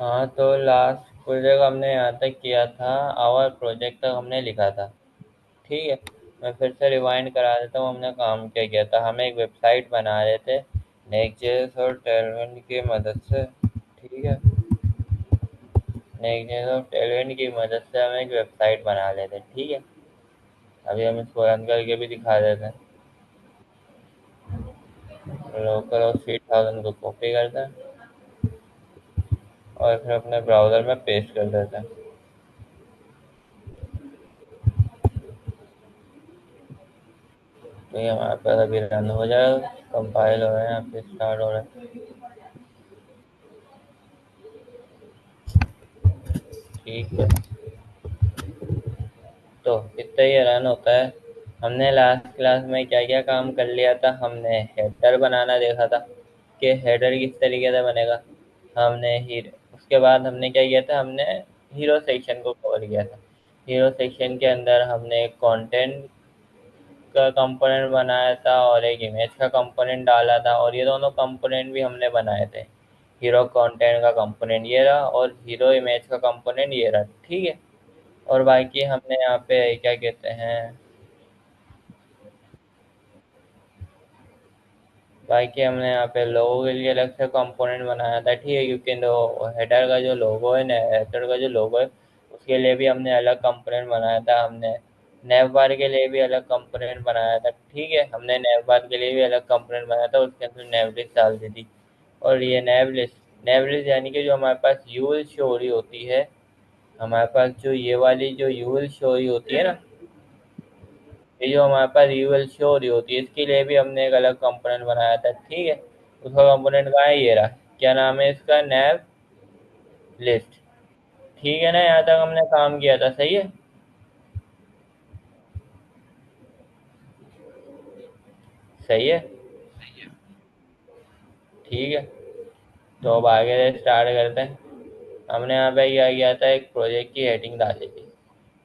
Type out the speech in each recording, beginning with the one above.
हाँ, तो last project हमने यहाँ तक किया था। आवर प्रोजेक्ट तक हमने लिखा था। ठीक है। मैं फिर से रिवाइंड करा देता हूँ हमने काम क्या किया था। हम एक वेबसाइट बना रहे थे नेक्स्ट.जेएस और टेलविन की मदद से। ठीक है। नेक्स्ट.जेएस और टेलविन की मदद से हम एक वेबसाइट बना लेते। ठीक है। अभी हम इसको रन करके भी दिखा देते हैं। लोकल और 3000 को कॉपी करते हैं और फिर अपने ब्राउज़र में पेस्ट कर देते हैं। तो ये हमारे पास अभी रन हो जाएगा। कंपाइल हो रहे हैं, यहाँ पे स्टार्ट हो रहा है। ठीक है। तो इतना ही रन होता है। हमने लास्ट क्लास में क्या क्या काम कर लिया था। हमने हेडर बनाना देखा था कि हेडर किस तरीके से बनेगा। हमने हीरो उसके बाद हमने क्या किया था, हमने हीरो सेक्शन को कवर किया था। हीरो सेक्शन के अंदर हमने एक कंटेंट का कंपोनेंट बनाया था और एक इमेज का कंपोनेंट डाला था, और ये दोनों कंपोनेंट भी हमने बनाए थे। हीरो कंटेंट का कंपोनेंट ये रहा और हीरो इमेज का कंपोनेंट ये रहा। ठीक है। और बाकी हमने यहाँ पे क्या कहते हैं, बाकी हमने यहाँ पे लोगो के लिए अलग से कंपोनेंट बनाया था। ठीक है, क्योंकि तो हेडर का जो लोगो है ना, हेडर का जो लोगो है उसके लिए भी हमने अलग कंपोनेंट बनाया था। हमने नेव बार के लिए भी अलग कंपोनेंट बनाया था। ठीक है, हमने नेव बार के लिए भी अलग कंपोनेंट बनाया था, उसके अंदर नेव लिस्ट डाल दी थी। और ये नेव लिस्ट यानी कि जो हमारे पास यूएल शो हो रही होती है, हमारे पास जो ये वाली जो यूएल शो हो रही होती है ना, ये जो हमारे पास यूएल शो हो रही होती है, इसके लिए भी हमने एक अलग कंपोनेंट बनाया था। ठीक है। उसका कंपोनेंट कहाँ है, ये रहा। क्या नाम है इसका, नैव लिस्ट। ठीक है ना, यहाँ तक हमने काम किया था। सही है। सही है। ठीक है। तो अब आगे से स्टार्ट करते हैं। हमने यहाँ पे क्या किया था, एक प्रोजेक्ट की हेडिंग डाली थी।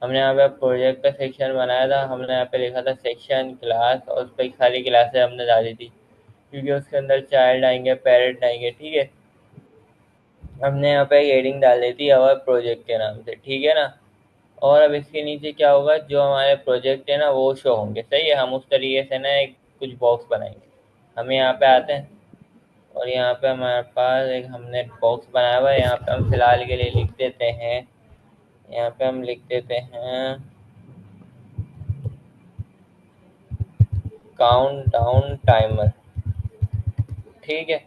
हमने यहाँ पे प्रोजेक्ट का सेक्शन बनाया था। हमने यहाँ पे लिखा था सेक्शन क्लास, और उस पर सारी क्लासें हमने डाली थी, क्योंकि उसके अंदर चाइल्ड आएंगे, पेरेंट आएंगे। ठीक है। हमने यहाँ पे एक हेडिंग डाली थी अवर प्रोजेक्ट के नाम से। ठीक है ना। और अब इसके नीचे क्या होगा, जो हमारे प्रोजेक्ट है ना वो शो होंगे। सही है। हम उस तरीके से ना एक कुछ बॉक्स बनाएंगे। हम यहाँ पे आते हैं और यहाँ पे हमारे पास एक हमने बॉक्स बनाया हुआ है। यहाँ पे हम फिलहाल के लिए लिख देते हैं, यहाँ पे हम लिख देते हैं काउंट डाउन टाइमर। ठीक है।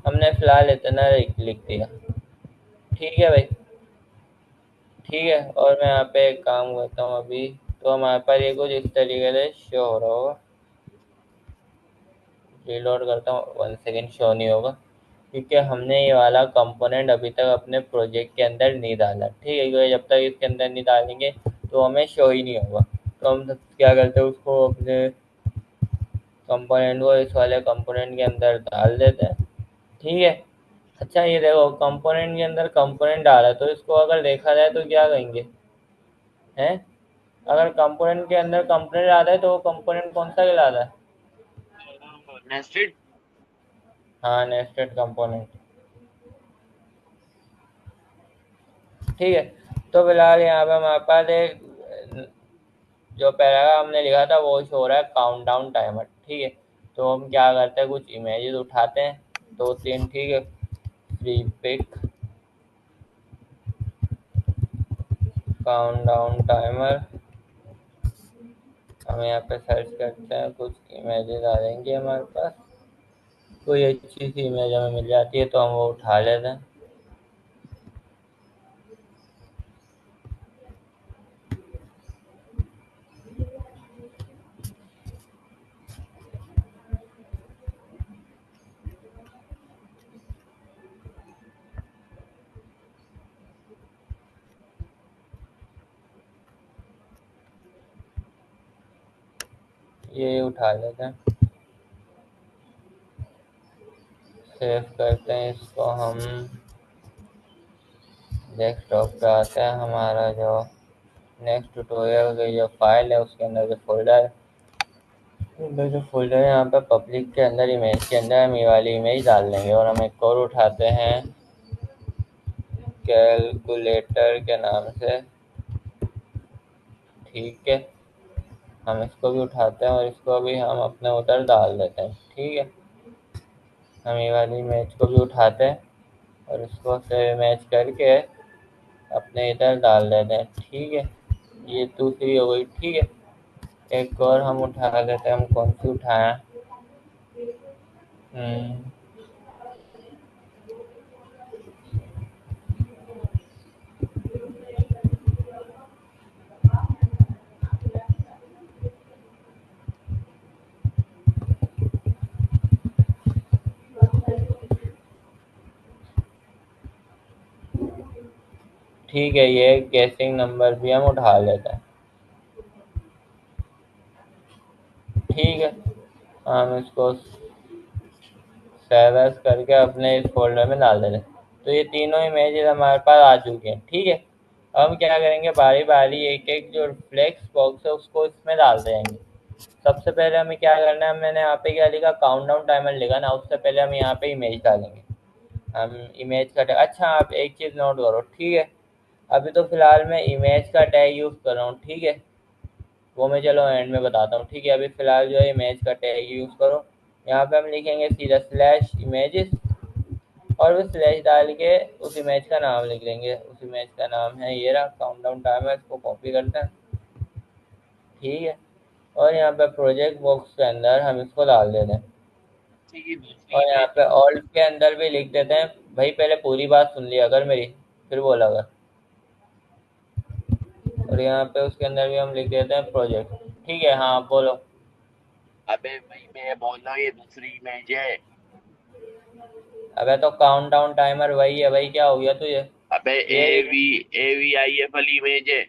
हमने फिलहाल इतना लिख दिया। ठीक है भाई। ठीक है। और मैं यहाँ पे एक काम करता हूँ अभी। तो हमारे पास ये कुछ इस तरीके से शो हो रहा होगा। रीलोड करता हूँ, 1 सेकेंड। शो नहीं होगा क्योंकि हमने ये वाला कंपोनेंट अभी तक अपने प्रोजेक्ट के अंदर नहीं डाला। ठीक है, क्योंकि जब तक इसके अंदर नहीं डालेंगे तो हमें शो ही नहीं होगा। तो हम क्या करते हैं, उसको अपने कंपोनेंट को इस वाले कंपोनेंट के अंदर डाल देते हैं। ठीक है। अच्छा, ये देखो कंपोनेंट के अंदर कंपोनेंट डाला, तो इसको अगर देखा जाए तो क्या कहेंगे हैं। अगर कंपोनेंट के अंदर कंपोनेंट आता है तो वो कंपोनेंट कौन सा कहलाता है। नेस्टेड। हाँ, नेस्टेड कंपोनेंट। ठीक है। तो फिलहाल यहाँ पे हमारे पास एक जो पैराग्राफ हमने लिखा था वो शो हो रहा है काउंटडाउन टाइमर। ठीक है। तो हम क्या करते हैं, कुछ इमेजेस उठाते हैं, दो तीन। ठीक है। Freepik countdown timer. हम यहाँ पे सर्च करते हैं, कुछ इमेजेस आ जाएंगी हमारे पास। कोई अच्छी सी इमेज हमें मिल जाती है तो हम वो उठा लेते हैं। ये उठा लेते हैं, सेव करते हैं इसको हम। डेस्कटॉप पे आते हैं, हमारा जो नेक्स्ट ट्यूटोरियल की जो फाइल है उसके अंदर जो फोल्डर है, अंदर जो फोल्डर है यहाँ पे पब्लिक के अंदर इमेज के अंदर हम ये वाली इमेज डाल देंगे। और हम एक और उठाते हैं कैलकुलेटर के नाम से। ठीक है, हम इसको भी उठाते हैं और इसको भी हम अपने उधर डाल देते हैं। ठीक है, हम ये वाली इमेज को भी उठाते हैं और इसको से इमेज करके अपने इधर डाल देते हैं। ठीक है, ये दूसरी हो गई। ठीक है, एक और हम उठा लेते हैं। हम कौन सी उठाएं? हम्म, ठीक है, ये गेसिंग नंबर भी हम उठा लेते हैं। ठीक है, हम इसको सेव एज करके अपने इस फोल्डर में डाल देते हैं। तो ये तीनों इमेजेस हमारे पास आ चुके हैं। ठीक है, अब हम क्या करेंगे, बारी बारी एक एक जो फ्लेक्स बॉक्स है उसको इसमें डाल देंगे। सबसे पहले हमें क्या करना है, मैंने यहाँ पे क्या लिखा, काउंटडाउन टाइमर लिखा ना, उससे पहले हम यहाँ पे इमेज डालेंगे। हम इमेज का अच्छा, आप एक चीज़ नोट करो। ठीक है, अभी तो फिलहाल मैं इमेज का टैग यूज़ कर रहा हूँ। ठीक है, वो मैं चलो एंड में बताता हूँ। ठीक है, अभी फिलहाल जो है इमेज का टैग यूज़ करो। यहाँ पे हम लिखेंगे सीधा स्लैश इमेजेस और वो स्लैश डाल के उस इमेज का नाम लिख देंगे। उस इमेज का नाम है ये रहा, काउंटडाउन टाइमर। इसको कॉपी करते हैं। ठीक है, और यहाँ पे प्रोजेक्ट बॉक्स के अंदर हम इसको डाल देते हैं। ये दूसरी और यहाँ इमेज पे ऑल्ट के अंदर भी लिख देते हैं। भाई पहले पूरी बात सुन लिया अगर मेरी, फिर बोला अगर। और यहाँ पे उसके अंदर भी हम लिख देते हैं प्रोजेक्ट। ठीक है, हाँ बोलो। अबे भाई मैं बोल रहा हूँ ये दूसरी इमेज है। अबे तो काउंटडाउन टाइमर वही है भाई, क्या हो गया तुझे? अबे ये AVIF वाली इमेज है।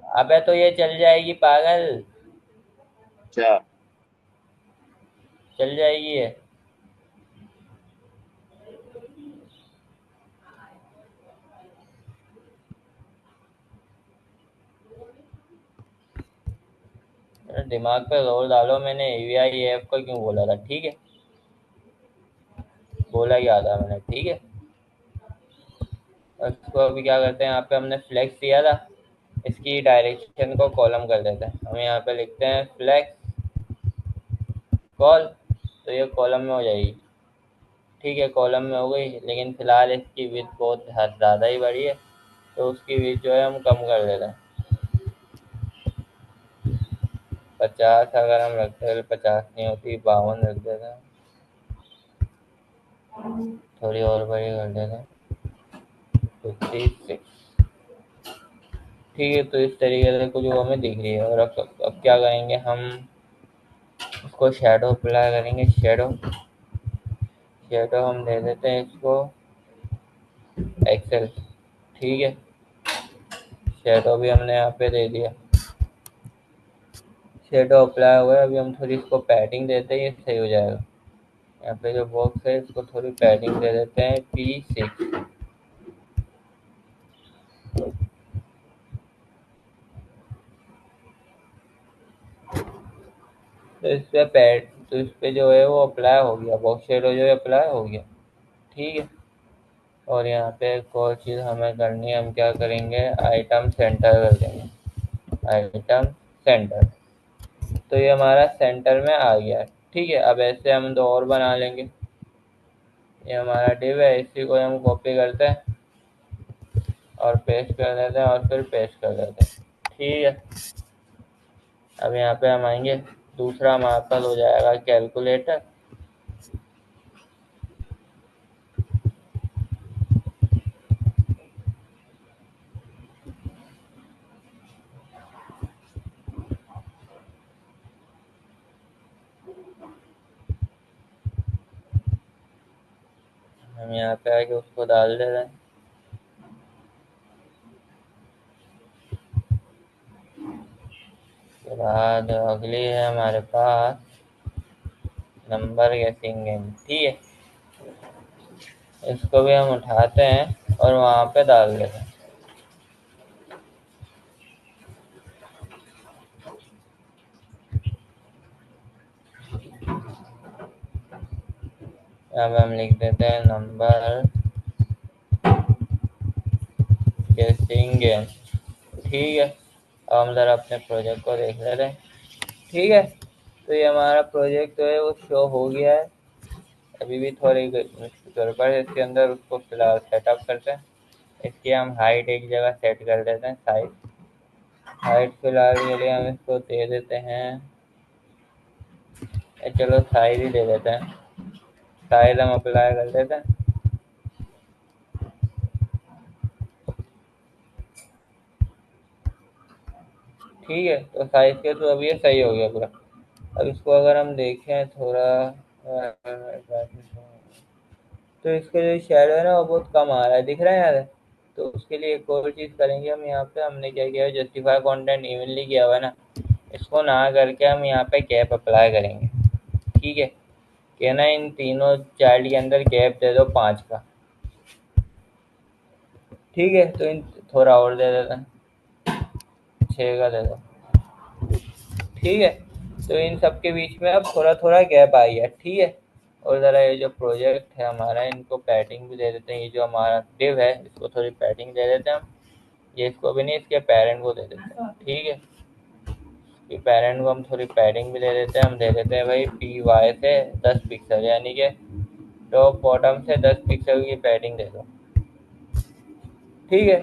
अबे तो ये चल जाएगी पागल, अच्छा। चल जाएगी ये। दिमाग पे जोर डालो, मैंने AVIF को क्यों बोला था? ठीक है, बोला ही था मैंने। ठीक है, और इसको अभी क्या करते हैं, यहाँ पे हमने फ्लेक्स दिया था, इसकी डायरेक्शन को कॉलम कर देते हैं। हम यहाँ पे लिखते हैं फ्लेक्स कॉल, तो ये कॉलम में हो जाएगी। ठीक है, कॉलम में हो गई, लेकिन फिलहाल इसकी विड्थ बहुत ज़्यादा ही बड़ी है, तो उसकी विड्थ जो है हम कम कर देते हैं। 50 अगर हम रखते हैं, 50 नहीं होती, 52 रख देते हैं। थोड़ी और बड़ी कर देते हैं, 56। ठीक है, तो इस तरीके से कुछ वो हमें दिख रही है। और अब क्या करेंगे, हम उसको शेडो अप्लाई करेंगे। शेडो शेडो हम दे देते हैं इसको एक्सेल। ठीक है, शेडो भी हमने यहाँ पे दे दिया। शेडो अप्लाई हो गया। अभी हम थोड़ी इसको पैडिंग देते हैं, ये सही हो जाएगा। यहाँ पे जो बॉक्स है इसको थोड़ी पैडिंग दे देते हैं, P6। तो इस पे पैड, तो इस पे जो है वो अप्लाई हो गया, बॉक्स शेडो जो है अप्लाई हो गया। ठीक है, और यहाँ पे एक और चीज़ हमें करनी है, हम क्या करेंगे, आइटम सेंटर कर देंगे। आइटम सेंटर, तो ये हमारा सेंटर में आ गया। ठीक है, अब ऐसे हम दो और बना लेंगे। ये हमारा डिव है, इसी को हम कॉपी करते हैं और पेस्ट कर देते हैं और फिर पेस्ट कर देते हैं। ठीक है, अब यहाँ पे हम आएंगे, दूसरा हमारे पास हो जाएगा कैलकुलेटर। हम यहाँ पे आके उसको डाल दे रहे हैं। उसके बाद अगली है हमारे पास नंबर गेसिंग गेम। ठीक है, इसको भी हम उठाते हैं और वहाँ पे डाल देते हैं। अब हम लिख देते हैं नंबर गेम। ठीक है, अब हम ज़रा अपने प्रोजेक्ट को देख लेते हैं। ठीक है, तो ये हमारा प्रोजेक्ट जो है वो शो हो गया है। अभी भी थोड़ी गड़बड़ है इसके अंदर, उसको फिलहाल सेटअप करते हैं। इसकी हम हाइट एक जगह सेट कर देते हैं, हाइट फिलहाल के लिए हम इसको दे देते हैं, चलो साइज ही दे देते हैं। साइज हम अप्लाई कर देते हैं। ठीक है, तो साइज के तो अभी ये सही हो गया पूरा। अब इसको अगर हम देखें थोड़ा, तो इसका जो शेडो है ना वो बहुत कम आ रहा है, दिख रहा है यार। तो उसके लिए एक और चीज़ करेंगे हम, यहाँ पे हमने क्या किया है, जस्टिफाई कंटेंट इवनली किया हुआ है ना, इसको ना करके हम यहाँ पे गैप अप्लाई करेंगे। ठीक है, कि ना इन तीनों चाइल्ड के अंदर गैप दे दो 5 का। ठीक है, तो इन थोड़ा और दे देते हैं, 6 का दे दो। ठीक है, तो इन सब के बीच में अब थोड़ा थोड़ा गैप आ गया। ठीक है, और ज़रा ये जो प्रोजेक्ट है हमारा, इनको पैडिंग भी दे देते हैं। ये जो हमारा डिव है इसको थोड़ी पैडिंग दे देते हैं हम। ये इसको भी नहीं, इसके पेरेंट को दे देते हैं। ठीक है, कि पेरेंट को हम थोड़ी पैडिंग भी दे देते हैं। हम दे देते हैं भाई पी वाई से 10 पिक्सल, यानी कि टॉप बॉटम से 10 पिक्सल की पैडिंग दे दो। ठीक है,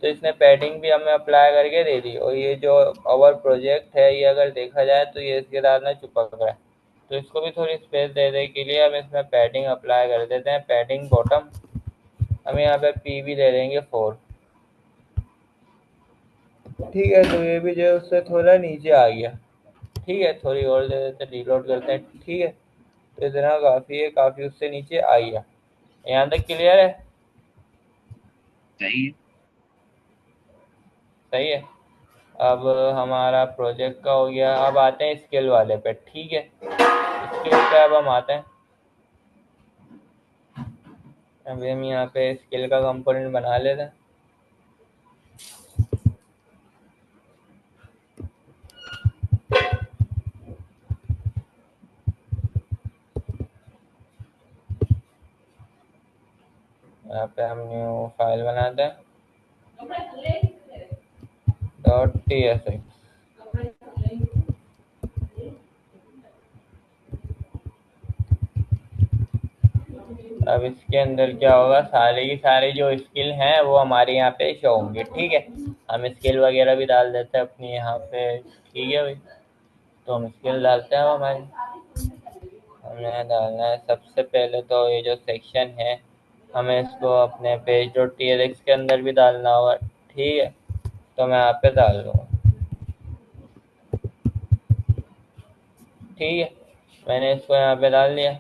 तो इसने पैडिंग भी हमें अप्लाई करके दे दी। और ये जो अवर प्रोजेक्ट है ये अगर देखा जाए तो ये इसके साथ में चिपक रहा है, तो इसको भी थोड़ी स्पेस देने के लिए हम इसमें पैडिंग अप्लाई कर देते हैं। पैडिंग बॉटम हम यहाँ पे पी भी दे देंगे 4। ठीक है, तो ये भी जो है उससे थोड़ा नीचे आ गया। ठीक है, थोड़ी और दे देते हैं, रीलोड करते हैं। ठीक है, तो इतना काफ़ी है, काफ़ी उससे नीचे आ गया। यहाँ तक क्लियर है? सही है। सही है। अब हमारा प्रोजेक्ट का हो गया, अब आते हैं स्किल वाले पे। ठीक है, स्किल पे अब हम आते हैं। अभी हम यहाँ पे स्किल का कंपोनेंट बना लेते हैं। यहाँ पे हम न्यू फाइल बनाते हैं, .tsx। अब इसके अंदर क्या होगा, सारे की सारे जो स्किल हैं वो हमारे यहाँ पे शो होंगे। ठीक है, हम स्किल वगैरह भी डाल देते हैं अपनी यहाँ पे। ठीक है भाई, तो हम स्किल डालते हैं। हमारी हमें डालना है सबसे पहले तो ये जो सेक्शन है, हमें इसको अपने पेज डॉट टीएलएक्स के अंदर भी डालना होगा। ठीक है, तो मैं यहाँ पे डाल दूँगा। ठीक है, मैंने इसको यहाँ पे डाल दिया।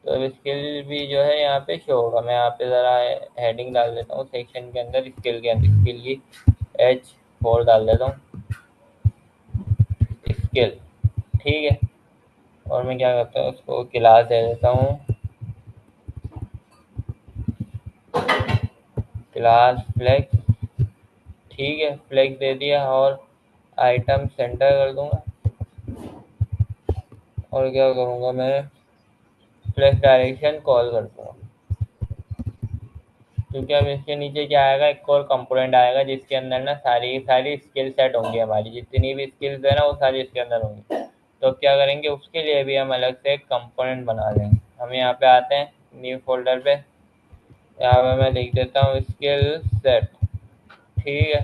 तो अब स्किल भी जो है यहाँ पे शो होगा। मैं यहाँ पे ज़रा हेडिंग डाल देता हूँ सेक्शन के अंदर, स्किल के अंदर स्किल की H4 डाल देता हूँ, स्किल। ठीक है, और मैं क्या करता हूँ, उसको क्लास दे देता हूँ, क्लास फ्लेक्स। ठीक है, फ्लेक्स दे दिया, और आइटम सेंटर कर दूंगा। और क्या करूँगा मैं, फ्लेक्स डायरेक्शन कॉल कर दूँगा। क्योंकि अब इसके नीचे क्या आएगा, एक और कंपोनेंट आएगा जिसके अंदर ना सारी की सारी स्किल सेट होंगी। हमारी जितनी भी स्किल्स है ना वो सारी इसके अंदर होंगी। तो क्या करेंगे, उसके लिए भी हम अलग से एक कंपोनेंट बना देंगे। हम यहाँ पे आते हैं न्यू फोल्डर पे, यहाँ पे मैं लिख देता हूँ स्किल सेट। ठीक है,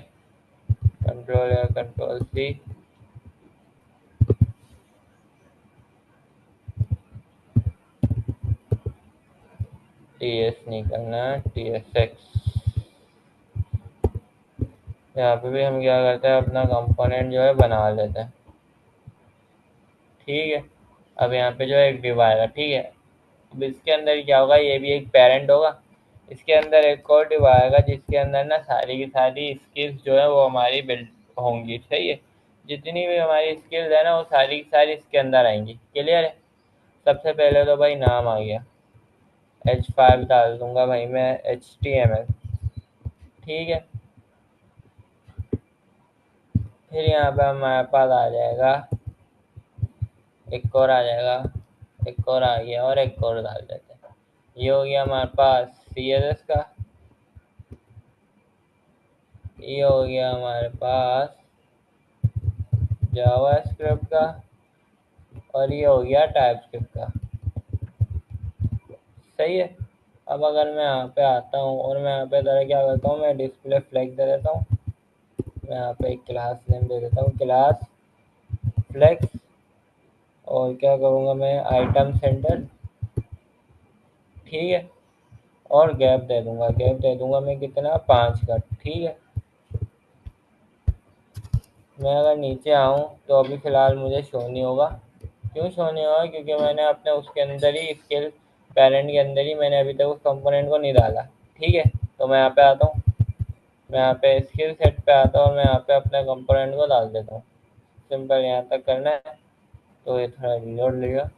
कंट्रोल या कंट्रोल सी, टी एस नहीं करना, TSX। यहाँ पे भी हम क्या करते हैं, अपना कंपोनेंट जो है बना लेते हैं। ठीक है, अब यहाँ पे जो है एक डिव आएगा। ठीक है, अब इसके अंदर क्या होगा, ये भी एक पेरेंट होगा। इसके अंदर एक और डिव आएगा जिसके अंदर ना सारी की सारी स्किल्स जो है वो हमारी बिल्ड होंगी। सही है, जितनी भी हमारी स्किल्स है ना वो सारी की सारी इसके अंदर आएंगी। क्लियर है? सबसे पहले तो भाई नाम आ गया, H5 डाल दूंगा भाई मैं, HTML। ठीक है, फिर यहाँ पे हमारे पास आ जाएगा, एक और आ जाएगा, एक और आ गया, और एक और डाल देते हैं। ये हो गया हमारे पास CSS का, ये हो गया हमारे पास जावा स्क्रिप्ट का, और ये हो गया टाइप स्क्रिप्ट का। सही है। अब अगर मैं यहाँ पे आता हूँ और मैं यहाँ पे ज़रा क्या करता हूँ, मैं डिस्प्ले फ्लैग दे देता हूँ। मैं यहाँ पे एक क्लास नेम दे देता हूँ, क्लास फ्लेक्स। और क्या करूँगा मैं, आइटम सेंटर। ठीक है। और गैप दे दूंगा, गैप दे दूंगा मैं कितना, 5 का। ठीक है। मैं अगर नीचे आऊँ तो अभी फ़िलहाल मुझे शो नहीं होगा। क्यों शो नहीं होगा? क्योंकि मैंने अपने उसके अंदर ही स्किल पेरेंट के अंदर ही मैंने अभी तक उस कंपोनेंट को नहीं डाला। ठीक है। तो मैं यहाँ पे आता हूँ, मैं यहाँ पे स्किल सेट पे आता हूँ और मैं यहाँ पे अपने कंपोनेंट को डाल देता हूँ। सिंपल यहाँ तक करना है। तो ये थोड़ा रिलोड लेगा।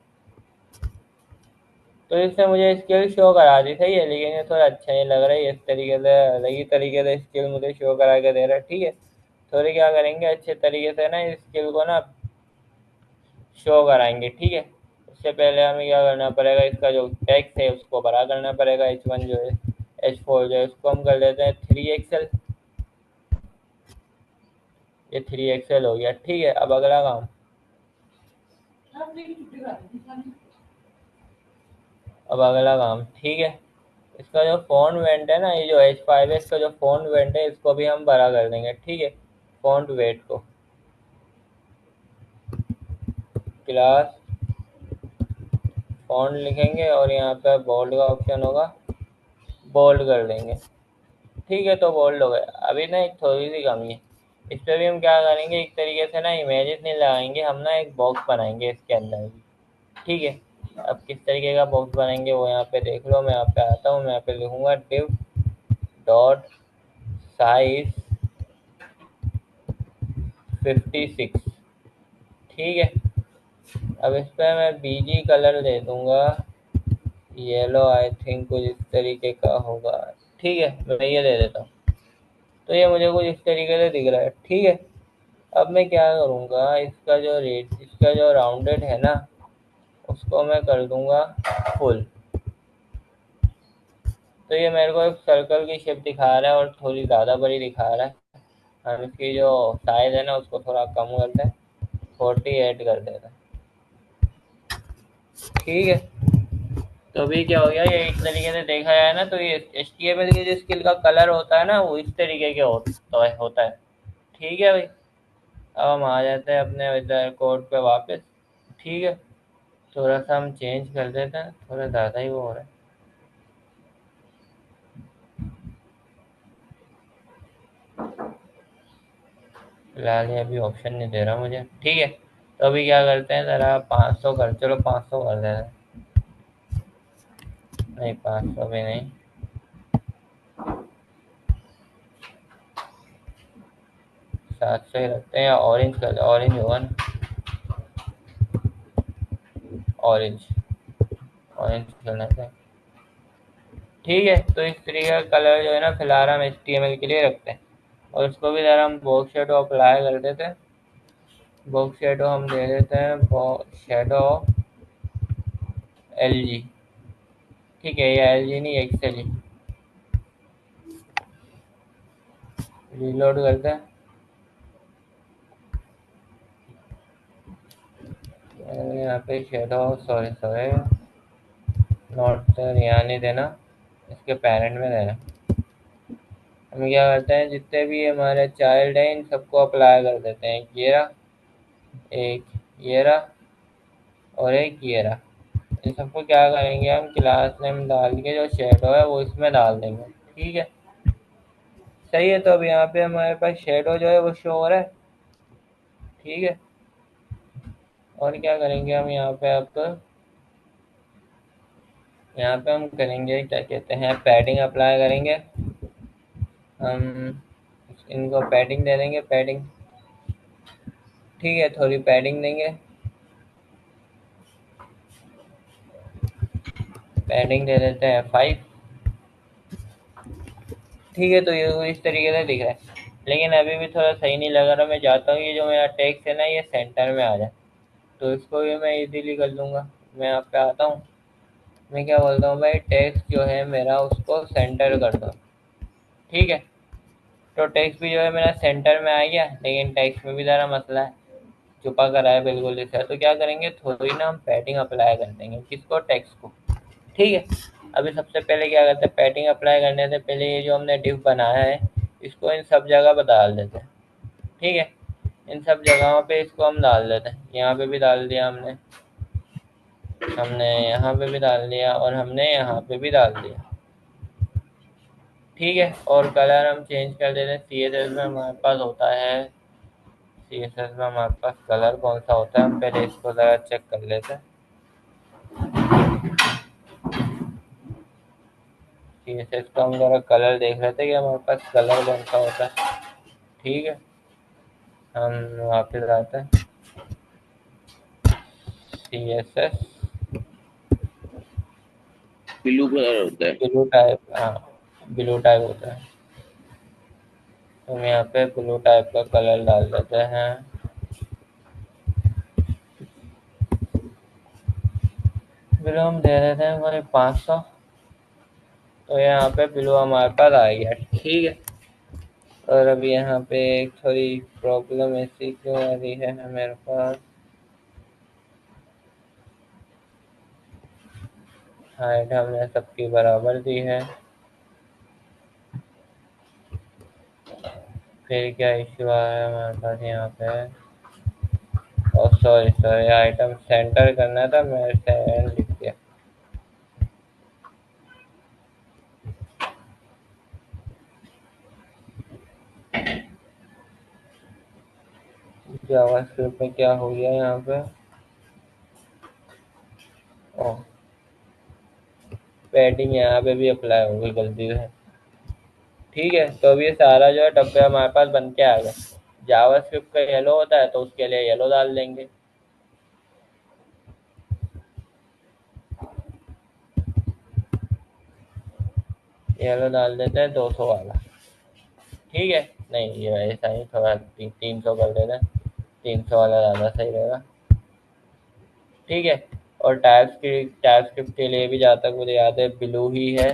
तो इससे मुझे स्किल शो करा दी, सही है, लेकिन ये थोड़ा अच्छा नहीं लग रहा है। इस तरीके से अलग ही तरीके से स्किल मुझे शो करा के दे रहा है। ठीक है। थोड़ी क्या करेंगे, अच्छे तरीके से ना इस स्किल को ना शो कराएंगे। ठीक है। उससे पहले हमें क्या करना पड़ेगा, इसका जो टेक्स्ट है उसको बड़ा करना पड़ेगा। H1 जो है, H4 जो है, उसको हम कर लेते हैं 3 एक्सएल। ये 3 एक्सएल हो गया। ठीक है। अब अगला काम, ठीक है, इसका जो फ़ॉन्ट वेट है ना, ये जो H5 है, इसका जो फ़ॉन्ट वेट है इसको भी हम बड़ा कर देंगे। ठीक है। फ़ॉन्ट वेट को क्लास फ़ॉन्ट लिखेंगे और यहाँ पे बोल्ड का ऑप्शन होगा, बोल्ड कर देंगे। ठीक है। तो बोल्ड हो गए। अभी ना एक थोड़ी सी कमी है, इस पर भी हम क्या करेंगे, एक तरीके से ना इमेजेस नहीं लगाएंगे हम, ना एक बॉक्स बनाएंगे इसके अंदर भी। ठीक है। अब किस तरीके का बॉक्स बनाएंगे वो यहाँ पे देख लो। मैं यहाँ पे आता हूँ, मैं यहाँ पे लिखूंगा div डॉट साइज 56। ठीक है। अब इस पर मैं बीजी कलर दे दूंगा, येलो, आई थिंक कुछ इस तरीके का होगा। ठीक है। मैं ये दे देता हूँ। तो ये मुझे कुछ इस तरीके से दिख रहा है। ठीक है। अब मैं क्या करूँगा, इसका जो राउंडेड है ना, उसको मैं कर दूंगा फुल। तो ये मेरे को एक सर्कल की शेप दिखा रहा है और थोड़ी ज़्यादा बड़ी दिखा रहा है। हम इसकी जो साइज है ना उसको थोड़ा कम करते हैं, 48 कर देते हैं। ठीक है। तो अभी क्या हो गया, ये एक तरीके से देखा जाए ना तो ये HTML की जो स्किल का कलर होता है ना, वो इस तरीके के होता है। ठीक है भाई। अब हम आ जाते हैं अपने इधर कोड पे वापस। ठीक है। थोड़ा सा हम चेंज कर देते हैं, थोड़ा ज़्यादा ही वो हो रहा है। फिलहाल ये अभी ऑप्शन नहीं दे रहा मुझे। ठीक है। तो अभी क्या करते हैं, ज़रा 500 कर, चलो 500 कर देते हैं। नहीं, 500 भी नहीं, 700 ही रखते हैं। या ऑरेंज कर, ऑरेंज होगा ना, ऑरेंज, ऑरेंज करना था। ठीक है। तो इस तरीके का कलर जो है ना, फिलहाल हम HTML के लिए रखते हैं। और उसको भी ज़रा हम बॉक्स शेडो अप्लाई कर देते हैं। बॉक्स शेडो हम दे देते हैं, बॉक्स शेडो LG। ठीक है। या LG नहीं, एक्सेल ही। रीलोड करते हैं। यहाँ पे shadow, sorry sorry, note sir यहाँ नहीं देना, इसके पेरेंट में देना। हम क्या करते हैं, जितने भी हमारे चाइल्ड हैं इन सबको अप्लाई कर देते हैं। एक ये रहा और एक ये रहा। इन सबको क्या करेंगे, हम क्लास नेम डाल के जो शेडो है वो इसमें डाल देंगे। ठीक है। सही है। तो अब यहाँ पे हमारे पास शेडो जो है वो शो हो रहा है। ठीक है। और क्या करेंगे हम यहाँ पे, अब यहाँ पे हम करेंगे क्या कहते हैं, पैडिंग अप्लाई करेंगे हम। इनको पैडिंग दे देंगे, पैडिंग। ठीक है। थोड़ी पैडिंग देंगे, पैडिंग दे देते हैं 5। ठीक है। तो ये इस तरीके से दिख रहा है, लेकिन अभी भी थोड़ा सही नहीं लग रहा। मैं चाहता हूँ ये जो मेरा टेक्स्ट है ना, ये सेंटर में आ जाए। तो इसको भी मैं इजीली कर लूँगा। मैं यहाँ पे आता हूँ, मैं क्या बोलता हूँ भाई, टेक्स्ट जो है मेरा उसको सेंटर कर दो। ठीक है। तो टेक्स्ट भी जो है मेरा सेंटर में आ गया, लेकिन टेक्स्ट में भी ज़रा मसला है, छुपा कर है बिल्कुल इसे। तो क्या करेंगे, थोड़ी ना हम पैडिंग अप्लाई कर देंगे, किसको, टेक्स्ट को। ठीक है। अभी सबसे पहले क्या करते हैं, पैडिंग अप्लाई करने से पहले ये जो हमने डिव बनाया है, इसको इन सब जगह पर डाल देते हैं। ठीक है। इन सब जगहों पे इसको हम डाल देते हैं, यहाँ पे भी डाल दिया हमने, हमने यहाँ पे भी डाल दिया, और हमने यहाँ पे भी डाल दिया। ठीक है। और कलर हम चेंज कर देते हैं। सी एस एस में हमारे पास होता है, सी एस एस में हमारे पास कलर कौन सा होता है, हम पहले इसको ज़रा चेक कर लेते हैं। सी एस एस का हम ज़रा कलर देख लेते हैं कि हमारे पास कलर कौन सा होता है। ठीक है। हम वापस आते हैं, C S S blue colour होता है। ब्लू टाइप, हाँ ब्लू टाइप होता है। हम यहाँ पे ब्लू टाइप का कलर डाल देते हैं। ब्लू हम दे देते हैं कोई 500। तो यहाँ पे ब्लू हमारे पास आ गया। ठीक है। और अभी यहाँ पे एक थोड़ी प्रॉब्लम ऐसी क्यों आ रही है मेरे पास, हाइट हमने सबकी बराबर दी है, फिर क्या इश्यू आ रहा है हमारे पास यहाँ पे। और सॉरी सॉरी, आइटम सेंटर करना था, मैं सेंटर लिख दिया। जावास्क्रिप्ट में क्या हो गया यहाँ पे, ओ पैडिंग यहाँ पे भी अप्लाई हो गई गलती से। ठीक है। तो अब ये सारा जो है डब्बे हमारे पास बन के आ गए। जावास्क्रिप्ट का येलो होता है तो उसके लिए येलो डाल देंगे, येलो डाल देते हैं 200 वाला। ठीक है। नहीं ये ऐसा ही थोड़ा 300 कर देते हैं, 300 वाला ज़्यादा सही रहेगा। ठीक है। और टाइप स्क्रिप्ट के लिए भी जहाँ तक मुझे याद है ब्लू ही है,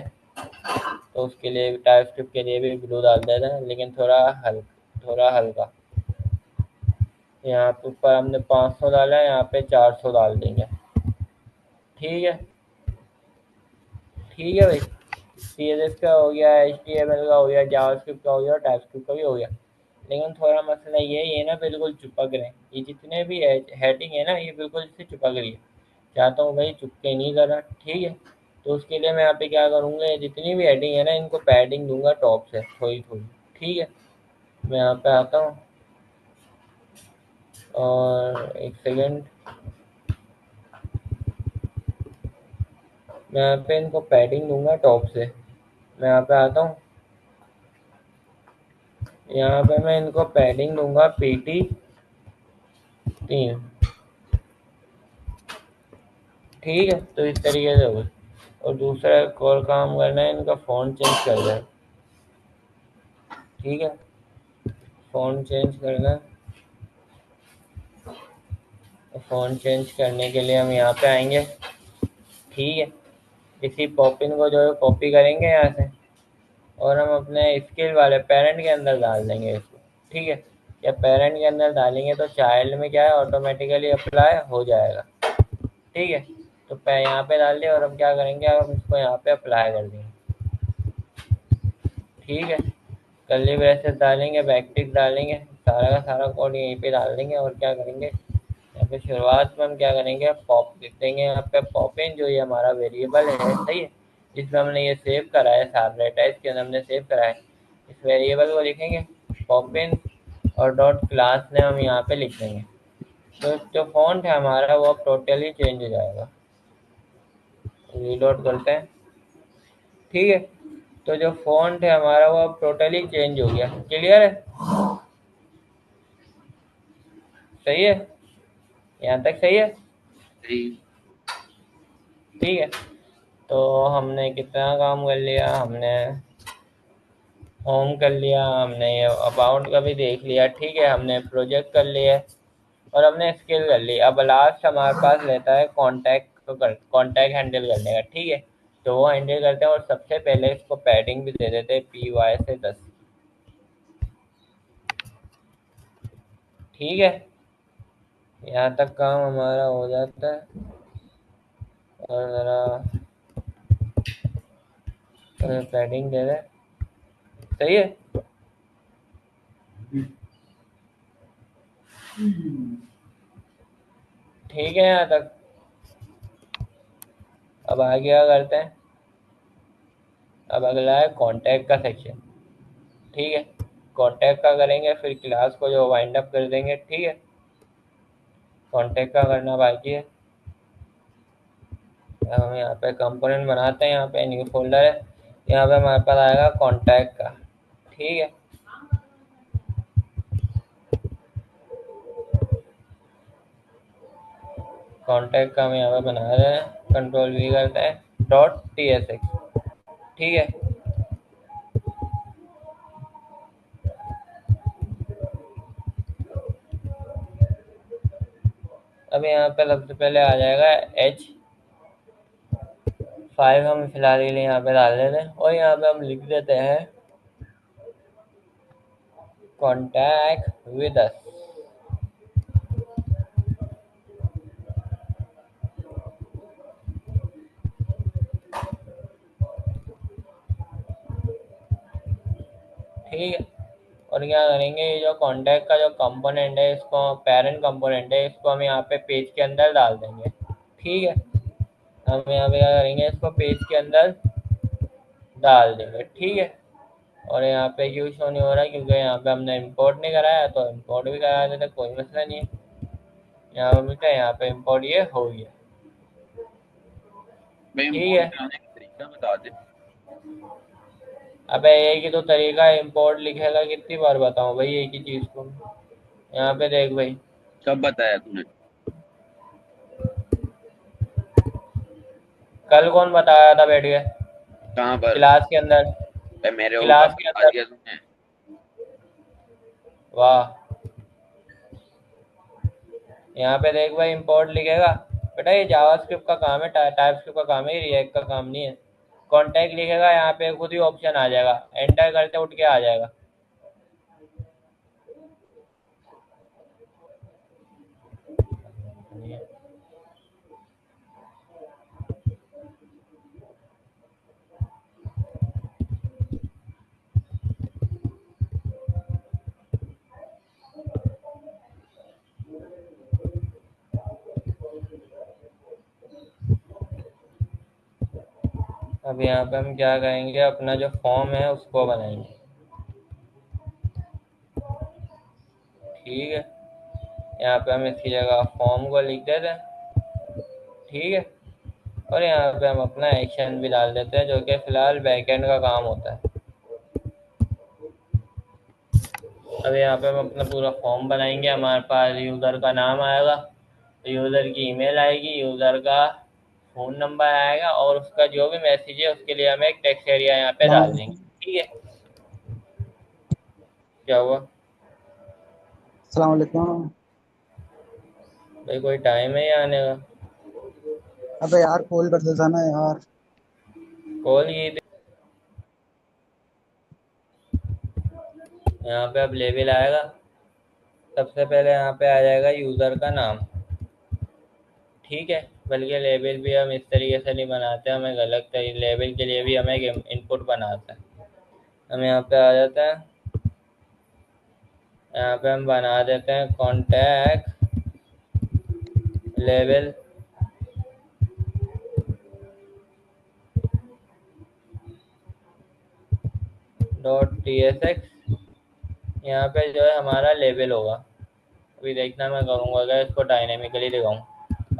तो उसके लिए टाइप स्क्रिप्ट के लिए भी ब्लू डाल देना है, लेकिन थोड़ा हल्का। यहाँ पे ऊपर हमने 500 डाला है, यहाँ पे 400 डाल देंगे। ठीक है। ठीक है भाई, सी एस एस का हो गया, एच टी एम एल का हो गया, जावास्क्रिप्ट का हो गया, टाइप स्क्रिप्ट का भी हो गया। लेकिन थोड़ा मसला ये ना बिल्कुल चिपक रहे हैं, ये जितने भी हेडिंग है ना, ये बिल्कुल इससे चिपक रही है। चाहता हूँ भाई चुपके नहीं करा। ठीक है। तो उसके लिए मैं यहाँ पे क्या करूँगा, ये जितनी भी हेडिंग है ना, इनको पैडिंग दूंगा टॉप से थोड़ी थोड़ी। ठीक है। मैं यहाँ पे आता हूँ, और एक सेकेंड, मैं यहाँ पे इनको पैडिंग दूंगा टॉप से। मैं यहाँ पे आता हूँ, यहाँ पे मैं इनको पैडिंग दूंगा PT 3। ठीक है। तो इस तरीके से हो। और दूसरा एक और काम करना है, इनका फ़ॉन्ट चेंज कर दें। ठीक है। फ़ॉन्ट चेंज करना है, तो फ़ॉन्ट चेंज करने के लिए हम यहाँ पे आएंगे। ठीक है। इसी पॉपिन को जो है कॉपी करेंगे यहाँ से, और हम अपने स्किल वाले पेरेंट के अंदर डाल देंगे इसको। ठीक है। या पेरेंट के अंदर डालेंगे तो चाइल्ड में क्या है, ऑटोमेटिकली अप्लाई हो जाएगा। ठीक है। तो यहाँ पे डाल दिया, और हम क्या करेंगे, अब हम इसको यहाँ पे अप्लाई कर देंगे। ठीक है। कर्ली ब्रेसेस डालेंगे, बैकटिक डालेंगे, सारा का सारा कोड यहीं पे डाल देंगे। और क्या करेंगे, यहाँ पे शुरुआत में हम क्या करेंगे, पॉप लिख देंगे। यहाँ पे पॉप इन जो ये हमारा वेरिएबल है, सही है, जिसमें हमने ये सेव करा है, सारा डेटा इसके अंदर हमने सेव करा है, इस वेरिएबल को लिखेंगे पॉप इन, और डॉट क्लास ने हम यहाँ पे लिख देंगे। तो जो फॉन्ट है हमारा वो अब टोटली चेंज हो जाएगा। रीलोड करते हैं। ठीक है। तो जो फॉन्ट है हमारा वो अब टोटली चेंज हो गया। क्लियर है, सही है, यहाँ तक सही है। सही। ठीक है। तो हमने कितना काम कर लिया, हमने होम कर लिया, हमने ये अबाउट का भी देख लिया। ठीक है। हमने प्रोजेक्ट कर लिया, और हमने स्किल कर ली। अब लास्ट हमारे पास रहता है कॉन्टैक्ट हैंडल करने का। ठीक है। तो वो हैंडल करते हैं, और सबसे पहले इसको पैडिंग भी दे देते हैं PY से 10। ठीक है, यहाँ तक काम हमारा हो जाता है। और ज़रा पैडिंग दे दे, सही है। ठीक है यहाँ तक। अब आगे क्या करते हैं, अब अगला है कॉन्टैक्ट का सेक्शन। ठीक है, कॉन्टैक्ट का करेंगे, फिर क्लास को जो वाइंड अप कर देंगे। ठीक है, कॉन्टैक्ट का करना बाकी है। अब हम यहाँ पे कंपोनेंट बनाते हैं, यहाँ पे न्यू फोल्डर है, यहाँ पे हमारे पास आएगा कॉन्टैक्ट का। ठीक है, कॉन्टैक्ट का हम यहाँ पे बना रहे हैं, कंट्रोल वी करते हैं, डॉट टी एस एक्स। ठीक है, अब यहाँ पे सबसे पहले आ जाएगा H5, हम फिलहाल के लिए यहाँ पे डाल देते हैं, और यहाँ पे हम लिख देते हैं कॉन्टैक्ट विद अस। ठीक है, और क्या करेंगे, ये जो कॉन्टैक्ट का जो कंपोनेंट है, इसको पेरेंट कंपोनेंट है, इसको हम यहाँ पे पेज के अंदर डाल देंगे। ठीक है, हम यहाँ पे क्या करेंगे, इसको पेज के अंदर डाल देंगे। ठीक है, और यहाँ पे क्यों शो नहीं हो रहा है, क्योंकि यहाँ पे हमने इंपोर्ट नहीं कराया, तो इंपोर्ट भी करा देते, कोई मसला नहीं है। यहाँ पे मिलता है, यहाँ पे इंपोर्ट ये हो गया। भाई ठीक इंपोर्ट है, कराने का तरीका बता दे। अबे एक ही तो तरीका है, इंपोर्ट लिखेगा कितनी बार बताऊँ भाई एक ही चीज़ को। यहाँ पे देख भाई, कब बताया तूने? कल कौन बताया था बैठ के कहाँ पर? क्लास के अंदर, भाई मेरे को कब क्लास के बता अंदर। दिया तूने? वाह, यहाँ पे देख भाई, इंपोर्ट लिखेगा। बेटा ये जावास्क्रिप्ट का काम है, टाइपस्क्रिप्ट का काम है, ये रिएक्ट का काम नहीं है। कॉन्टैक्ट लिखेगा, यहाँ पे खुद ही ऑप्शन आ जाएगा, एंटर करते उठ के आ जाएगा। अब यहाँ पे हम क्या करेंगे, अपना जो फॉर्म है उसको बनाएंगे। ठीक है, यहाँ पे हम इसकी जगह फॉर्म को लिख देते हैं। ठीक है, और यहाँ पे हम अपना एक्शन भी डाल देते हैं, जो कि फिलहाल बैकएंड का काम होता है। अब यहाँ पे हम अपना पूरा फॉर्म बनाएंगे, हमारे पास यूज़र का नाम आएगा, यूज़र की ईमेल आएगी, यूज़र का फ़ोन नंबर आएगा, और उसका जो भी मैसेज है उसके लिए हम एक टेक्स्ट एरिया यहाँ पे डाल देंगे। ठीक है, क्या हुआ अस्सलाम वालेकुम। भाई, कोई टाइम है यहाँ आने का? अबे यार कॉल कर देता ना यार। कॉल की थी। यहाँ पे अब लेबल आएगा, सबसे पहले यहाँ पे आ जाएगा यूज़र का नाम। ठीक है, बल्कि लेबल भी हम इस तरीके से नहीं बनाते, हमें गलत तरीके, लेबल के लिए भी हमें एक इनपुट बनाता है। हम यहाँ पे आ जाते हैं, यहाँ पे हम बना देते हैं contact level dot T S x. यहाँ पे जो है हमारा लेवल होगा। अभी देखना मैं करूँगा अगर इसको डायनेमिकली दिखाऊँ।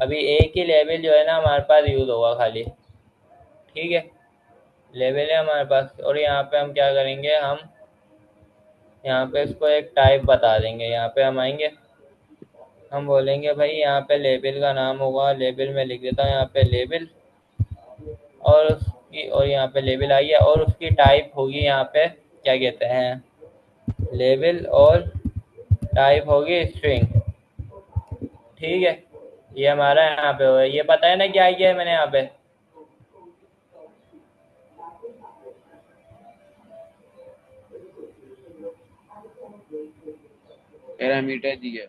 अभी एक ही लेवल जो है ना हमारे पास यूज़ होगा खाली। ठीक है, लेवल है हमारे पास, और यहाँ पे हम क्या करेंगे, हम यहाँ पे इसको एक टाइप बता देंगे। यहाँ पे हम आएंगे, हम बोलेंगे भाई यहाँ पे लेबल का नाम होगा, लेबल में लिख देता हूँ यहाँ पे लेबल, और उसकी, और यहाँ पे लेबल आई है, और उसकी टाइप होगी यहाँ पे क्या कहते हैं, लेबल, और टाइप होगी स्ट्रिंग। ठीक है, ये हमारा यहाँ पे होगा। ये पता है ना क्या किया है मैंने यहाँ पे? पैरामीटर दिया।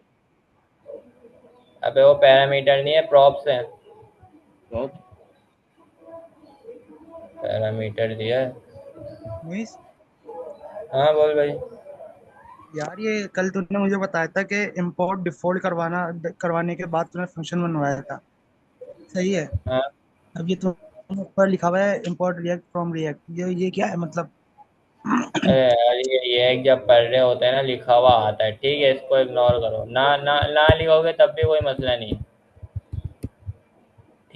अबे वो पैरामीटर नहीं है, प्रॉप्स है। तो पैरामीटर दिया है। मुइस, हाँ बोल भाई। यार ये कल तूने मुझे बताया था कि इंपोर्ट डिफॉल्ट करवाने के बाद तूने फंक्शन बनवाया था। सही है। हाँ। अब ये तूने ऊपर लिखा हुआ है इंपोर्ट रिएक्ट फ्रॉम रिएक्ट, ये क्या है मतलब? अरे यार ये एक जब पढ़ रहे होते हैं ना, लिखा हुआ आता है, ठीक है, इसको इग्नोर करो, ना ना ना लिखोगे तब भी कोई मसला नहीं है।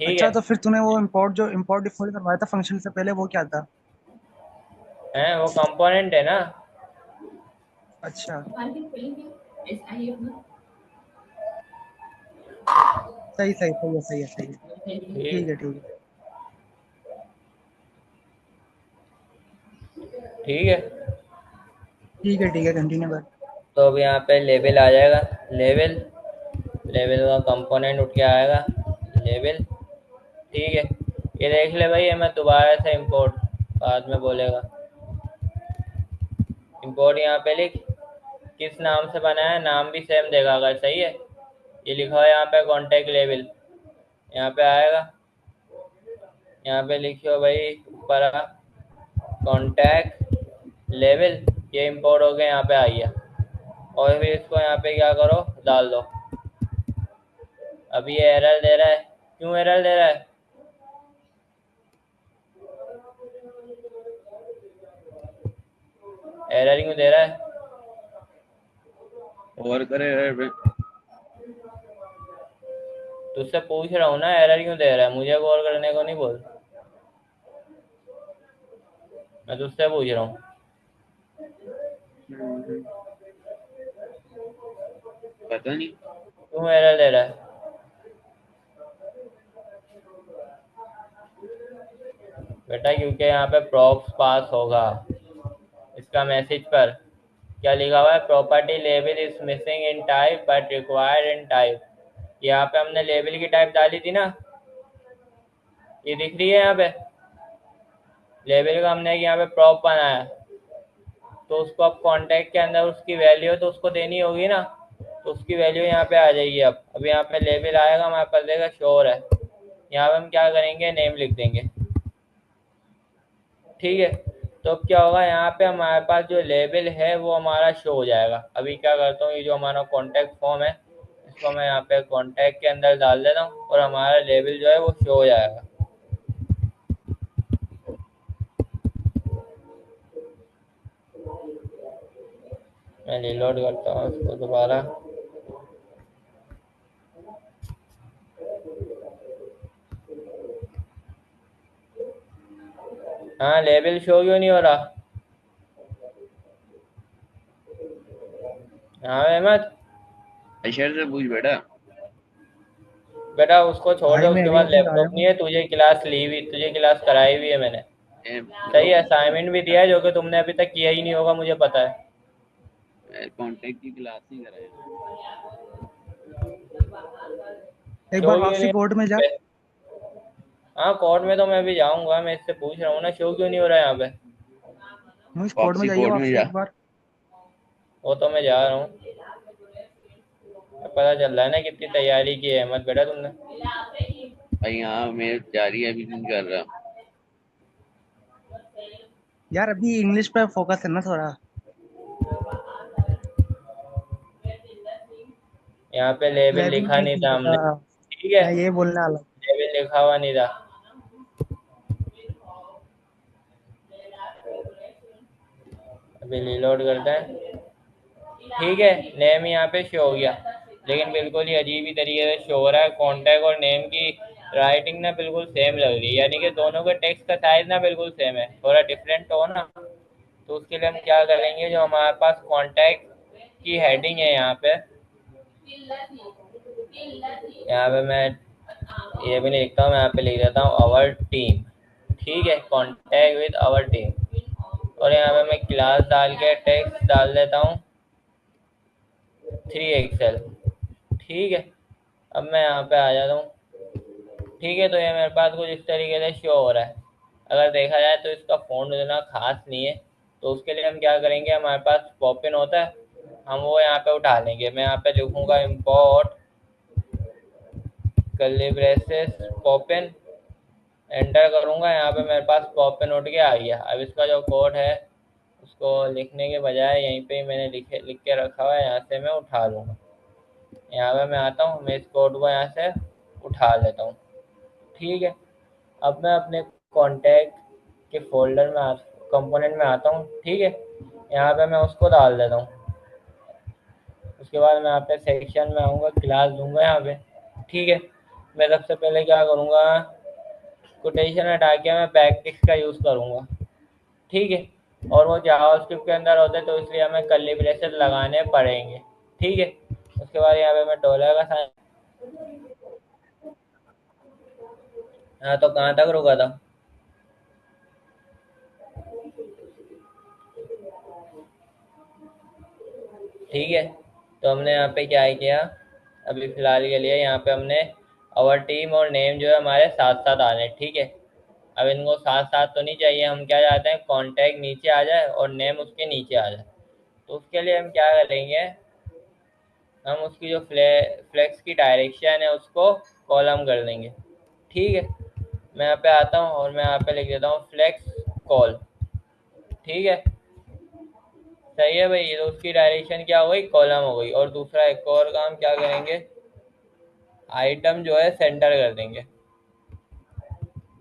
ठीक है। अच्छा, तो फिर तूने वो इंपोर्ट डिफॉल्ट करवाया था फंक्शन से पहले, वो क्या था? हैं, वो कंपोनेंट है ना। अच्छा, सही सही सही है, सही है, सही है। ठीक ठीक। है, ठीक है। ठीक है। ठीक है, ठीक है, कंटिन्यू कर। तो अब यहाँ पे लेवल आ जाएगा। लेवल, लेवल का कंपोनेंट उठ के आएगा। लेवल। ठीक है। ये देख ले भाई, ये मैं दोबारा से इंपोर्ट बाद में बोलेगा। इंपोर्ट यहाँ पे लिख, किस नाम से बना है, नाम भी सेम देगा अगर सही है। ये लिखा है यहाँ पे कॉन्टेक्ट लेवल, यहाँ पे आएगा। यहाँ पे लिखियो भाई ऊपर कॉन्टैक्ट लेवल। ये इंपोर्ट हो गया, यहाँ पे आ गया। और फिर इसको यहाँ पे क्या करो, डाल दो। अभी ये एरर दे रहा है, क्यों एरर दे रहा है? एरर क्यों दे रहा है? और करे तुझसे पूछ रहा हूँ ना, एरर क्यों दे रहा है, मुझे कॉल करने को नहीं बोल। मैं तुझसे पूछ रहा हूँ। पता नहीं। क्यों एरर दे रहा है? बेटा क्योंकि यहाँ पे प्रॉप्स पास होगा। इसका मैसेज पर क्या लिखा हुआ है, property level is missing in type but required in type. यहाँ पे हमने लेवल की टाइप डाली थी ना, ये दिख रही है यहाँ पे। लेवल का हमने यहाँ पे प्रॉप बनाया, तो उसको अब कॉन्टेक्ट के अंदर उसकी वैल्यू तो उसको देनी होगी ना, तो उसकी वैल्यू यहाँ पे आ जाएगी। अब यहाँ पे लेवल आएगा, हमारे पास देगा श्योर है। यहाँ पे हम क्या करेंगे, नेम लिख देंगे। ठीक है। तो अब क्या होगा, यहाँ पे हमारे पास जो लेबल है वो हमारा शो हो जाएगा। अभी क्या करता हूँ, ये जो हमारा कॉन्टैक्ट फॉर्म है, इसको मैं यहाँ पे कॉन्टैक्ट के अंदर डाल देता हूँ और हमारा लेबल जो है वो शो हो जाएगा। मैं रिलोड करता हूँ इसको दोबारा। हाँ, लेबल शो क्यों नहीं हो रहा? हाँ अहमद। अशर से पूछ बेटा। बेटा उसको छोड़ दे, भाई मैं उसके अभी पास अभी आया लैपटॉप नहीं हूँ। है। तुझे क्लास कराई हुई है मैंने। सही है, असाइनमेंट भी दिया है जो कि तुमने अभी तक किया ही नहीं होगा, मुझे पता है। कांटेक्ट की क्लास नहीं कराया। एक शो बार क्यों वापसी नहीं कोर्ट में जा। हो रहा? हाँ कोर्ट में तो मैं भी जाऊंगा, मैं इससे पूछ रहा हूँ ना, शो क्यों नहीं हो रहा है यहाँ पे? मुझ कोर्ट में वापसी जाइए कोर्ट में वापसी जा। एक बार। वो तो मैं जा रहा हूँ। पता चल रहा है ना कितनी तैयारी की है अहमद बेटा तुमने। भाई हाँ मैं जा रही है, अभी नहीं कर रहा। यार अभी इंग्लिश पे फोकस है ना थोड़ा। यहाँ पे लेवल मैं भी लिखा नहीं नहीं ठीक था होता। हमने। ठीक है। मैं ये बोलने वाला लेवल लिखा हुआ नहीं था। अभी रिलोड करते हैं। ठीक है। नेम यहाँ पे शो हो गया, लेकिन बिल्कुल ही अजीब ही तरीके से शो हो रहा है। कॉन्टैक्ट और नेम की राइटिंग ना बिल्कुल सेम लग रही है, यानी कि दोनों के टेक्स्ट का साइज ना बिल्कुल सेम है, थोड़ा डिफरेंट हो ना। तो उसके लिए हम क्या करेंगे, जो हमारे पास कॉन्टैक्ट की हेडिंग है यहाँ पे, यहाँ पे मैं ये भी नहीं लिखता हूँ, मैं यहाँ पे लिख देता हूँ आवर टीम। ठीक है, कॉन्टैक्ट विद आवर टीम। और यहाँ पे मैं क्लास डाल के टेक्स्ट डाल देता हूँ 3 एक्सएल। ठीक है। अब मैं यहाँ पे आ जाता हूँ। ठीक है, तो ये मेरे पास कुछ इस तरीके से शो हो रहा है। अगर देखा जाए तो इसका फ़ॉन्ट उतना खास नहीं है, तो उसके लिए हम क्या करेंगे, हमारे पास पॉपिन होता है, हम वो यहाँ पे उठा लेंगे। मैं यहाँ पे लिखूंगा import curly braces poppin, enter करूंगा। यहाँ पे मेरे पास पॉपिन उठ के आ गया। अब इसका जो कोड है उसको लिखने के बजाय यहीं पे ही मैंने लिख के रखा हुआ है, यहाँ से मैं उठा लूँगा। यहाँ पे मैं आता हूँ, मैं इस कोड को यहाँ से उठा लेता हूँ। ठीक है, अब मैं अपने कॉन्टैक्ट के फोल्डर में कंपोनेंट में आता हूँ। ठीक है, यहाँ पे मैं उसको डाल देता हूँ। उसके बाद मैं यहाँ पे सेक्शन में आऊँगा, क्लास दूंगा यहाँ पे। ठीक है, मैं सबसे पहले क्या करूँगा, कोटेशन हटा के मैं बैकटिक्स का यूज़ करूँगा। ठीक है, और वो जावास्क्रिप्ट के अंदर होते हैं तो इसलिए हमें कर्ली ब्रेसेस लगाने पड़ेंगे। ठीक है, उसके बाद यहाँ पे मैं डॉलर का साइन। हाँ, तो कहाँ तक रुका था? ठीक है, तो हमने यहाँ पे क्या किया, अभी फिलहाल के लिए यहाँ पे हमने आवर टीम और नेम जो है हमारे साथ साथ आ रहे हैं। ठीक है, अब इनको साथ साथ तो नहीं चाहिए, हम क्या चाहते हैं कॉन्टैक्ट नीचे आ जाए और नेम उसके नीचे आ जाए। तो उसके लिए हम क्या करेंगे, हम उसकी जो फ्लेक्स की डायरेक्शन है उसको कॉलम कर देंगे। ठीक है, मैं यहाँ पे आता हूँ और मैं यहाँ पे लिख देता हूँ फ्लेक्स कॉल। ठीक है, सही है भाई, तो उसकी डायरेक्शन क्या हो गई, कॉलम हो गई। और दूसरा एक और काम क्या करेंगे, आइटम जो है सेंटर कर देंगे।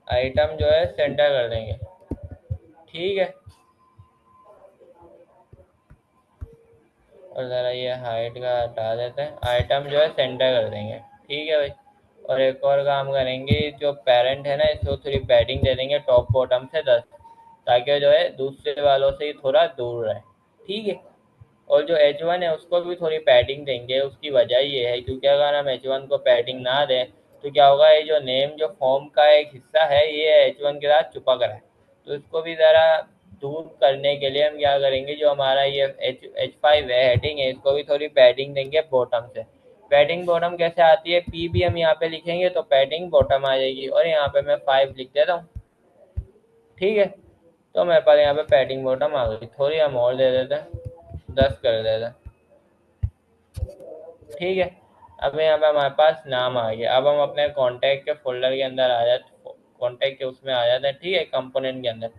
आइटम जो है सेंटर कर देंगे। ठीक है, और ज़रा ये हाइट का हटा देते हैं, आइटम जो है सेंटर कर देंगे। ठीक है भाई, और एक और काम करेंगे, जो पेरेंट है ना इसको थोड़ी पैडिंग दे देंगे टॉप बॉटम से 10, ताकि जो है दूसरे वालों से ही थोड़ा दूर रहे। ठीक है, और जो H1 है उसको भी थोड़ी पैडिंग देंगे। उसकी वजह ये है क्योंकि अगर हम H1 को पैडिंग ना दें तो क्या होगा, ये जो नेम जो फॉर्म का एक हिस्सा है ये H1 के साथ चिपक रहा है। तो इसको भी ज़रा दूर करने के लिए हम क्या करेंगे, जो हमारा ये H5 है हेडिंग है, इसको भी थोड़ी पैडिंग देंगे बॉटम से। पैडिंग बॉटम कैसे आती है, पी भी हम यहाँ पे लिखेंगे तो पैडिंग बॉटम आ जाएगी। और यहाँ पे मैं 5 लिख देता हूँ। ठीक है, तो मेरे पास यहाँ पे पैडिंग बॉटम आ गई। थोड़ी हम और दे देते हैं, 10 कर देते हैं। ठीक है, अब यहाँ पे हमारे पास नाम आ गया। अब हम अपने कॉन्टैक्ट के फोल्डर के अंदर आ जाते, कॉन्टैक्ट के उसमें आ जाते हैं। ठीक है, कंपोनेंट के अंदर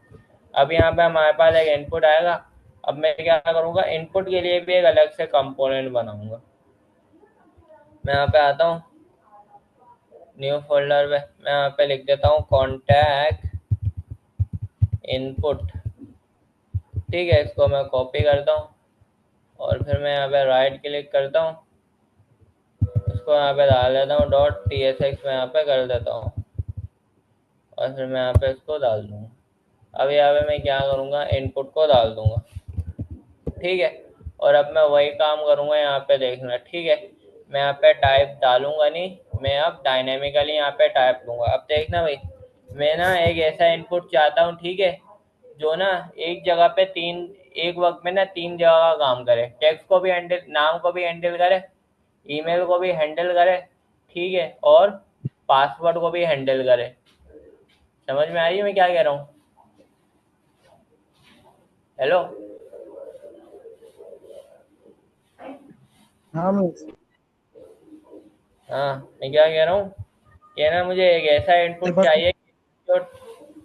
अब यहाँ पे हमारे पास एक इनपुट आएगा। अब मैं क्या करूँगा, इनपुट के लिए भी एक अलग से कंपोनेंट बनाऊंगा। मैं यहाँ पे आता हूँ न्यू फोल्डर पे, मैं यहाँ पे लिख देता हूँ कॉन्टैक्ट इनपुट। ठीक है, इसको मैं कॉपी करता हूँ और फिर मैं यहाँ पे राइट क्लिक करता हूँ, इसको यहाँ पे डाल देता हूँ .tsx में यहाँ पे कर देता हूँ और फिर मैं यहाँ पे इसको डाल दूँगा। अब यहाँ पे मैं क्या करूँगा, इनपुट को डाल दूँगा। ठीक है, और अब मैं वही काम करूँगा, यहाँ पे देखना। ठीक है, मैं यहाँ पे टाइप डालूंगा नहीं, मैं अब डायनेमिकली यहाँ पे टाइप दूंगा। अब देखना भाई, मैं ना एक ऐसा इनपुट चाहता हूँ, ठीक है, जो ना एक जगह पे एक वक्त में ना 3 जगह का काम करे। टेक्स्ट को भी हैंडल, नाम को भी हैंडल करे, ईमेल को भी हैंडल करे, ठीक है, और पासवर्ड को भी हैंडल करे। समझ में आ रही है मैं क्या कह रहा हूँ? हेलो। हाँ मैं हाँ, मैं क्या कह रहा हूँ कि ना मुझे एक ऐसा एक इनपुट बार चाहिए जो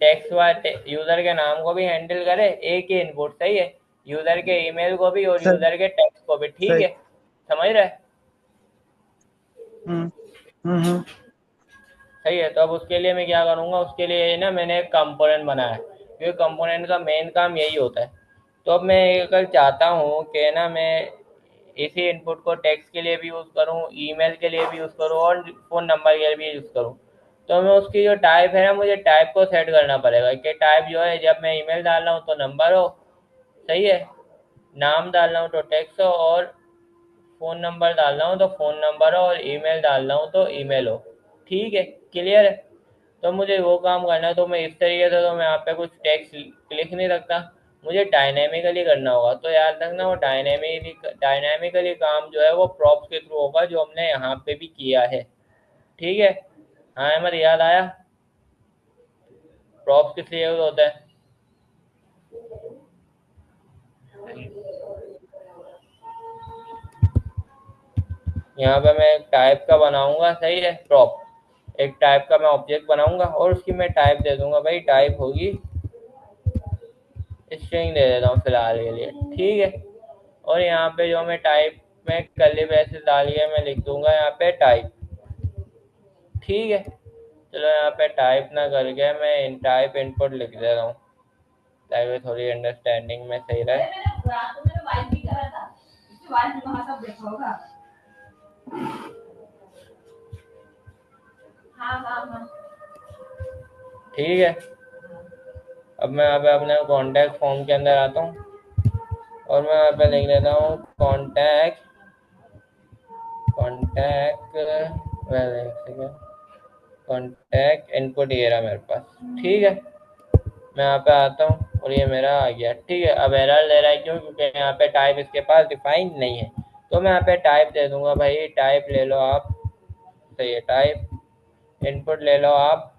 टेक्स्ट व यूजर के नाम को भी हैंडल करे, एक ही इनपुट। सही है, यूजर के ईमेल को भी और सही यूजर के टेक्स्ट को भी। ठीक सही। है, समझ रहे? हम्म हम्म। सही है, तो अब उसके लिए मैं क्या करूँगा, उसके लिए ना मैंने एक कंपोनेंट बनाया है, क्योंकि कंपोनेंट का मेन काम यही होता है। तो अब मैं अगर चाहता हूँ कि ना मैं इसी इनपुट को टेक्स्ट के लिए भी यूज़ करूँ, ईमेल के लिए भी यूज़ करूँ और फ़ोन नंबर के लिए भी यूज़ करूँ, तो मैं उसकी जो टाइप है ना, मुझे टाइप को सेट करना पड़ेगा कि टाइप जो है, जब मैं ईमेल डाल रहा हूँ तो नंबर हो, सही है, नाम डाल रहा हूँ तो टेक्स्ट हो, और फ़ोन नंबर डाल रहा हूँ तो फ़ोन नंबर हो, और ईमेल डाल रहा हूँ तो ईमेल हो। ठीक है, क्लियर है? तो मुझे वो काम करना है, तो मैं इस तरीके से, तो मैं यहाँ पे कुछ टेक्स्ट लिख नहीं सकता, मुझे डायनेमिकली करना होगा। तो याद रखना, वो डायनेमिकली काम जो है वो प्रॉप्स के थ्रू होगा, जो हमने यहाँ पे भी किया है। ठीक है, हाँ अहमद, याद आया प्रॉप्स किस लिए यूज होता है? यहाँ पे मैं एक टाइप का बनाऊंगा, सही है, प्रॉप। एक टाइप का मैं ऑब्जेक्ट बनाऊंगा और उसकी मैं टाइप दे दूंगा, भाई टाइप होगी स्ट्रिंग, दे देता हूँ फिलहाल के लिए, ठीक है। और यहाँ पे जो मैं टाइप में कर्ली ब्रेसेस डाल के मैं लिख दूंगा यहाँ पे टाइप, ठीक है। चलो यहाँ पे टाइप ना करके मैं इन टाइप इनपुट लिख दे रहा हूँ, ताकि थोड़ी अंडरस्टैंडिंग में सही रहे। ठीक है। अब मैं यहाँ पे अपने कॉन्टैक्ट फॉर्म के अंदर आता हूँ और मैं यहाँ पे लिख देता हूँ कॉन्टैक्ट कॉन्टैक्ट कॉन्टैक्ट इनपुट, ये रहा मेरे पास, ठीक है। मैं यहाँ पे आता हूँ और ये मेरा आ गया, ठीक है। अब एरर ले रहा है, क्यों? क्योंकि यहाँ पे टाइप इसके पास डिफाइन नहीं है। तो मैं यहाँ पे टाइप दे दूंगा, भाई टाइप ले लो आप, सही है, टाइप इनपुट ले लो आप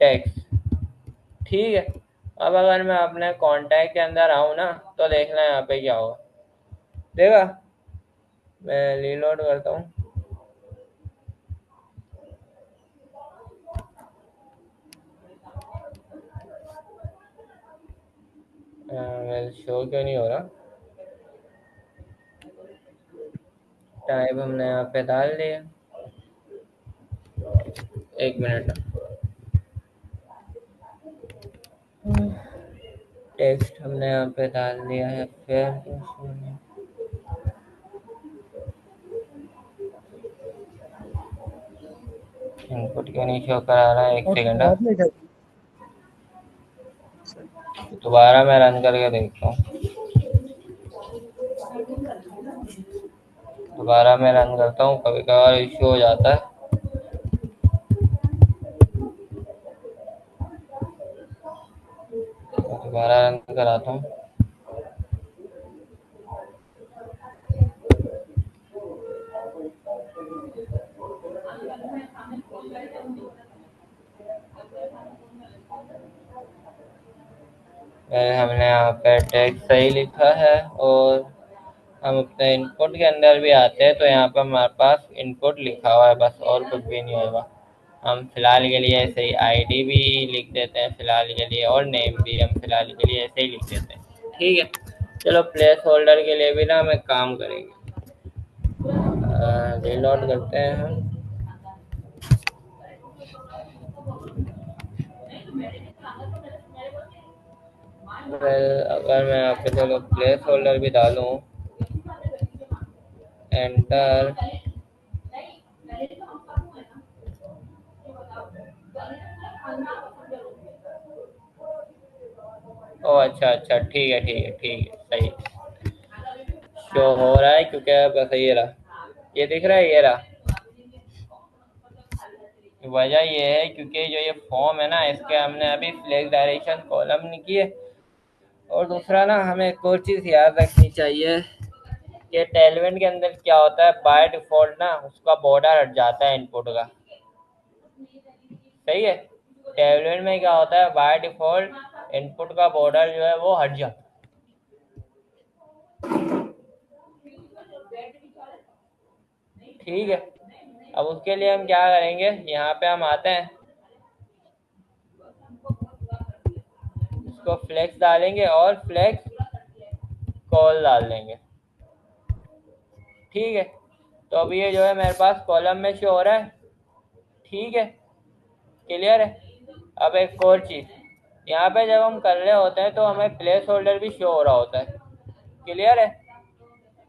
टेक्स्ट, ठीक है। अब अगर मैं अपने कॉन्टैक्ट के अंदर आऊँ ना, तो देखना यहाँ पे क्या होगा, देखा। मैं रीलोड करता हूँ, शो क्यों नहीं हो रहा। टाइप हमने यहाँ पे डाल दिया, एक मिनट। टेक्स्ट हमने यहाँ पे डाल दिया है, फिर इनपुट क्यों नहीं शो करा रहा है, एक और सेकंड। और ले जाइए। दोबारा मैं रन करके देखता हूँ, दोबारा मैं रन करता हूँ, कभी कभार इश्यू हो जाता है। दोबारा रन कराता हूँ। हमने यहाँ पे टेक्स्ट सही लिखा है और हम अपने इनपुट के अंदर भी आते हैं, तो यहाँ पर हमारे पास इनपुट लिखा हुआ है, बस और कुछ भी नहीं होगा। हम फिलहाल के लिए ऐसे ही आईडी भी लिख देते हैं फिलहाल के लिए, और नेम भी हम फिलहाल के लिए ऐसे ही लिख देते हैं, ठीक है। चलो प्लेस होल्डर के लिए भी ना हम एक काम करेंगे, रीलोड करते हैं हम। अगर मैं यहाँ पे चलो प्लेस होल्डर भी डालूँ, एंटर, ओ अच्छा अच्छा, ठीक है ठीक है ठीक है, सही शो हो रहा है, क्योंकि बस ये रहा, ये दिख रहा है, ये रहा। वजह ये है क्योंकि जो ये फॉर्म है ना, इसके हमने अभी फ्लैग डायरेक्शन कॉलम नहीं किए। और दूसरा ना, हमें एक और चीज़ याद रखनी चाहिए कि टेलविन के अंदर क्या होता है, बाय डिफॉल्ट ना उसका बॉर्डर हट जाता है इनपुट का, सही है। टेलविन में क्या होता है, बाय डिफॉल्ट इनपुट का बॉर्डर जो है वो हट जाता है, ठीक है। अब उसके लिए हम क्या करेंगे, यहाँ पे हम आते हैं, इसको फ्लेक्स डालेंगे और फ्लेक्स कॉल डाल देंगे, ठीक है। तो अब ये जो है मेरे पास कॉलम में शो हो रहा है, ठीक है, क्लियर है। अब एक और चीज़, यहाँ पे जब हम कर रहे होते हैं तो हमें प्लेस होल्डर भी शो हो रहा होता है, क्लियर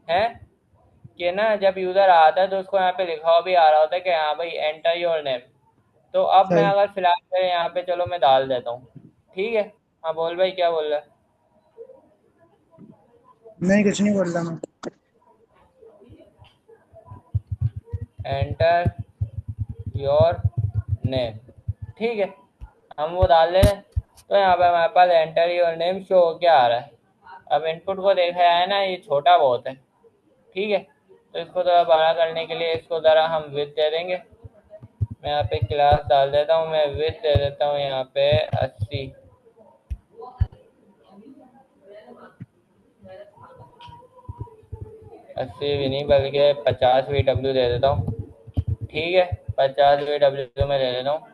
है कि ना, जब यूज़र आता है तो उसको यहाँ पे लिखा हुआ भी आ रहा होता है कि हाँ भाई एंटर योर नेम। तो अब मैं सही। अगर फिलहाल यहाँ पे चलो मैं डाल देता हूँ, ठीक है। हाँ बोल भाई, क्या बोल रहा है। नहीं, कुछ नहीं बोल रहा मैं। एंटर योर नेम, ठीक है, हम वो डाल दे रहे हैं। तो यहाँ पे हमारे पास एंटर योर नेम शो हो क्या आ रहा है। अब इनपुट को देखा जाए ना, ये छोटा बहुत है, ठीक है। तो इसको ज़रा बड़ा करने के लिए इसको ज़रा हम विड्थ दे देंगे। मैं यहाँ पे क्लास डाल देता हूँ, मैं विड्थ दे देता हूँ यहाँ पे 80, 80 भी नहीं बल्कि 50 VW दे देता हूँ। ठीक है, 50 VW में दे देता हूँ।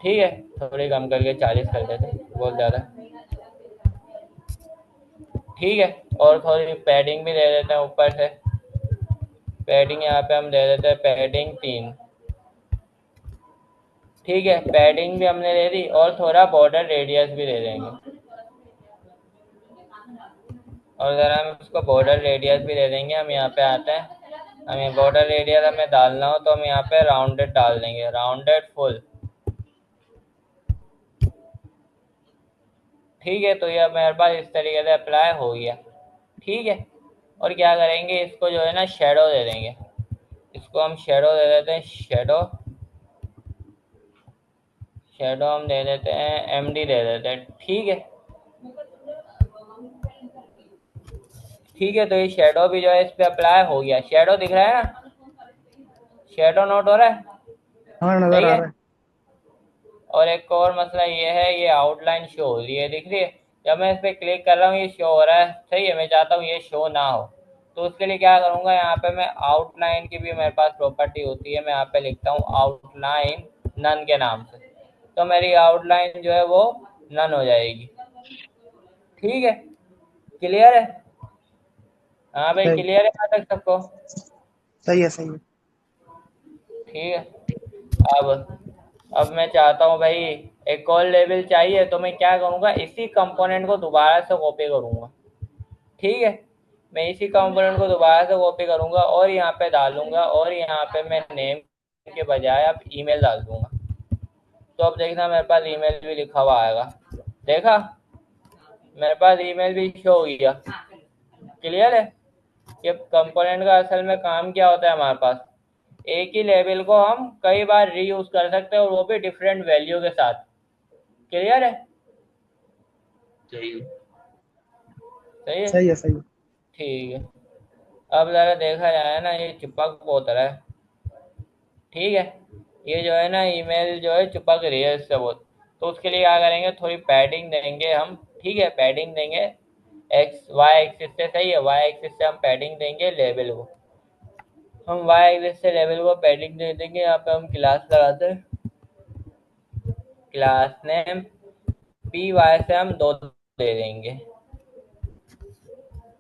ठीक है, थोड़ी कम करके 40 कर देते, बहुत ज़्यादा। ठीक है, और थोड़ी पैडिंग भी दे देते हैं ऊपर से। पैडिंग यहाँ पे हम दे देते हैं, पैडिंग 3। ठीक है, पैडिंग भी हमने दे दी और थोड़ा बॉर्डर रेडियस भी दे देंगे। और अगर हम इसको बॉर्डर रेडियस भी दे देंगे, हम यहाँ पे आते हैं, हमें बॉर्डर रेडियस हमें डालना हो तो हम यहाँ पे राउंडेड डाल देंगे, राउंडेड फुल। ठीक है, तो ये मेरे पास इस तरीके से अप्लाई हो गया। ठीक है, और क्या करेंगे, इसको जो है ना शेडो दे देंगे। इसको हम शेडो दे देते हैं, शेडो। शेडो हम दे देते हैं, एमडी दे देते हैं। ठीक है, ठीक है, तो ये शेडो भी जो है इस पे अप्लाई हो गया। शेडो दिख रहा है ना, शेडो नोट हो रहा है। हाँ नजर सही आ है। रहा है। और एक और मसला ये है, ये आउटलाइन शो हो रही है, दिख रही है। जब मैं इस पर क्लिक कर रहा हूँ ये शो हो रहा है, सही है। मैं चाहता हूँ ये शो ना हो, तो उसके लिए क्या करूँगा, यहाँ पे मैं आउटलाइन की भी मेरे पास प्रॉपर्टी होती है, मैं यहाँ पे लिखता हूँ आउटलाइन नन के नाम से। तो मेरी आउटलाइन जो है वो नन हो जाएगी। ठीक है, क्लियर है। हाँ भाई, सही क्लियर है यहाँ तक सबको। सही है। सही है। ठीक है, अब मैं चाहता हूँ भाई एक और लेवल चाहिए, तो मैं क्या करूँगा, इसी कंपोनेंट को दोबारा से कॉपी करूँगा। ठीक है, मैं इसी कंपोनेंट को दोबारा से कॉपी करूँगा और यहाँ पे डालूंगा, और यहाँ पे मैं नेम के बजाय अब ईमेल डाल दूंगा। तो अब देखना मेरे पास ईमेल भी लिखा हुआ आएगा। देखा, मेरे पास ईमेल भी शो हो गया। क्लियर है कि कंपोनेंट का असल में काम क्या होता है, हमारे पास एक ही लेवल को हम कई बार रीयूज कर सकते हैं, और वो भी डिफरेंट वैल्यू के साथ। क्लियर है। सही है। सही है। सही है। सही है। ठीक है, अब ज़रा देखा जाए ना, ये चिपक बहुत रहा है। ठीक है, ये जो है ना ईमेल जो है चिपक रही है इससे बहुत। तो उसके लिए क्या करेंगे, थोड़ी पैडिंग देंगे हम। ठीक है, पैडिंग देंगे एक्स वाई एक्सिस से। सही है, वाई एक्सिस से हम पैडिंग देंगे लेवल को। हम वाई एक्सिस से लेवल को पैडिंग दे देंगे। यहाँ पे हम क्लास लगाते हैं, क्लास नेम पी वाई से हम 2 दे देंगे।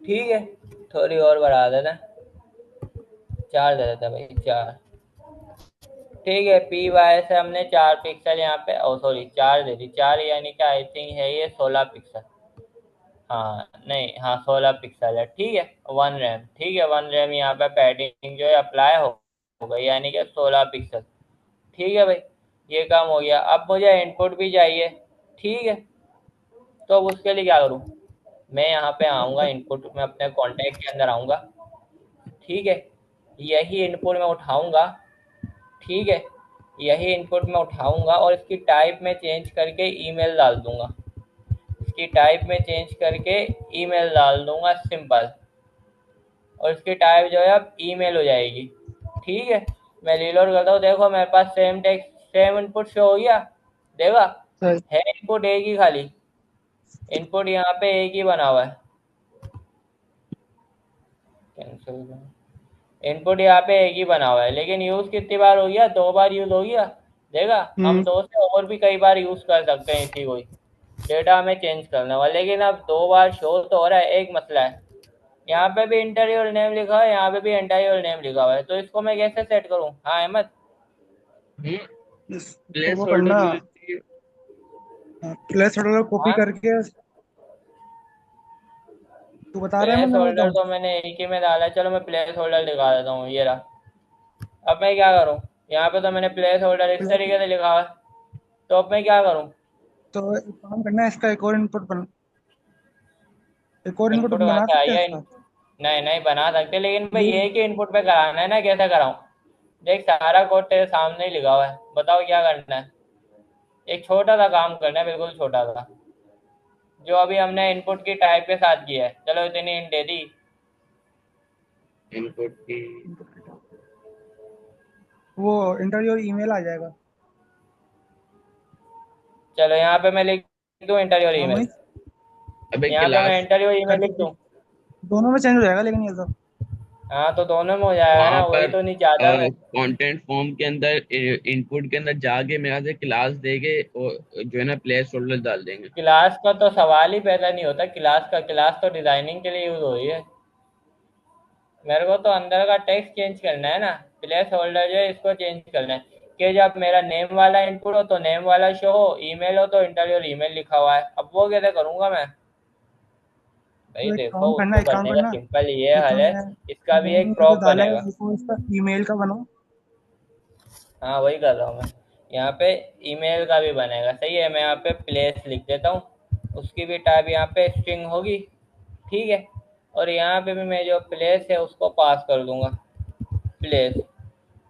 ठीक है, थोड़ी और बढ़ा देते हैं, 4 दे देते हैं भाई, 4। ठीक है, पी वाई से हमने 4 पिक्सल यहाँ पे, ओ सॉरी 4 दे दी। 4 यानी कि आई थिंक है ये 16 पिक्सल। हाँ नहीं, हाँ 16 पिक्सल है। ठीक है, 1 रैम। ठीक है, 1 रैम यहाँ पे पैडिंग जो है अप्लाई हो गई, यानी कि 16 पिक्सल। ठीक है भाई, ये काम हो गया। अब मुझे इनपुट भी चाहिए। ठीक है, तो अब उसके लिए क्या करूँ, मैं यहाँ पे आऊँगा इनपुट में, अपने कॉन्टैक्ट के अंदर आऊँगा। ठीक है, यही इनपुट मैं उठाऊँगा। ठीक है, यही इनपुट मैं उठाऊँगा और इसकी टाइप में चेंज करके ईमेल डाल दूँगा। इसकी टाइप में चेंज करके ईमेल डाल दूँगा, सिंपल। और इसकी टाइप जो है अब ईमेल हो जाएगी। ठीक है, मैं रीलोड करता हूँ, देखो मेरे पास same text same input show हो गया। देखा, सही। है इनपुट एक ही खाली, इनपुट यहाँ पे एक ही बना हुआ है। कैंसिल, इनपुट यहाँ पे एक ही बना हुआ है, लेकिन यूज कितनी बार हो गया, 2 बार यूज हो गया। देखा, हम 2 से और भी कई बार यूज कर सकते हैं इसी को ही। डेटा हमें चेंज करना हुआ, लेकिन अब 2 बार शो तो हो रहा है। एक मसला है, यहाँ पे भी इंटरव्यूअर नेम लिखा है, यहाँ पे भी इंटरव्यूअर नेम लिखा हुआ है, तो इसको मैं कैसे सेट करूँ। हाँ अहमद। तो प्लेस वो होल्डर करना, यूज चाहिए। प्लेस होल्डर कॉपी हाँ, करके तू बता रहा है, प्लेस मैं बोलता होल्डर हूँ। तो मैंने एक ही में डाला है। चलो मैं प्लेस होल्डर दिखा देता हूँ, ये रहा। अब मैं क्या करूँ, यहाँ पे तो मैंने प्लेस होल्डर इस तरीके से लिखा हुआ है, तो अब मैं क्या करूँ। तो एक काम करना है, इसका एक और इनपुट इनपुट कहाँ बना से सकते हैं आएगा इसका। नहीं नहीं बना सकते, लेकिन भाई नहीं, एक ही इनपुट पे कराना है ना, कैसे कराऊं। देख, सारा कोड तेरे सामने ही लिखा हुआ है, बताओ क्या करना है। एक छोटा सा काम करना है, बिल्कुल छोटा सा, जो अभी हमने इनपुट की टाइप के साथ किया है। चलो इतनी इंट दे दी। इनपुट की वो इंटरव्यू ईमेल आ जाएगा। चलो यहाँ पे मैं लिख दूँ इंटरव्यू हाँ ईमेल। वही। अबे यहाँ पे मैं क्लास इंटरव्यू ईमेल लिख करके दूँ। दोनों में चेंज हो जाएगा लेकिन ये तो। हाँ तो दोनों में हो जाएगा वहां ना, वही पर तो नहीं चाहता मैं। कंटेंट फॉर्म के अंदर, इनपुट के अंदर जाके मेरा से क्लास देके और जो है ना प्लेस होल्डर डाल देंगे। क्लास का तो सवाल ही पैदा नहीं होता, क्लास तो डिजाइनिंग के लिए यूज हो रही है। मेरे को तो अंदर का टेक्स्ट चेंज करना है ना। प्लेस होल्डर जो है इसको चेंज करना है कि जब मेरा नेम वाला इनपुट हो तो नेम वाला शो हो, ईमेल हो तो इंटरव्यू ईमेल लिखा हुआ है। अब वो कैसे करूंगा मैं? भाई तो एक देखो, काम करना, उसको एक काम करने का करना। सिंपल ये ये हल है। तुमने इसका भी नेम एक में जो प्रॉप डाला है बनेगा। वो इसका ईमेल का बनाओ। हाँ वही कर रहा हूँ मैं। यहाँ पे ईमेल का भी बनेगा, सही है। मैं यहाँ पे प्लेस लिख देता हूँ, उसकी भी टाइप यहाँ पे स्ट्रिंग होगी। ठीक है। और यहाँ पे भी मैं जो प्लेस है उसको पास कर दूंगा, प्लेस।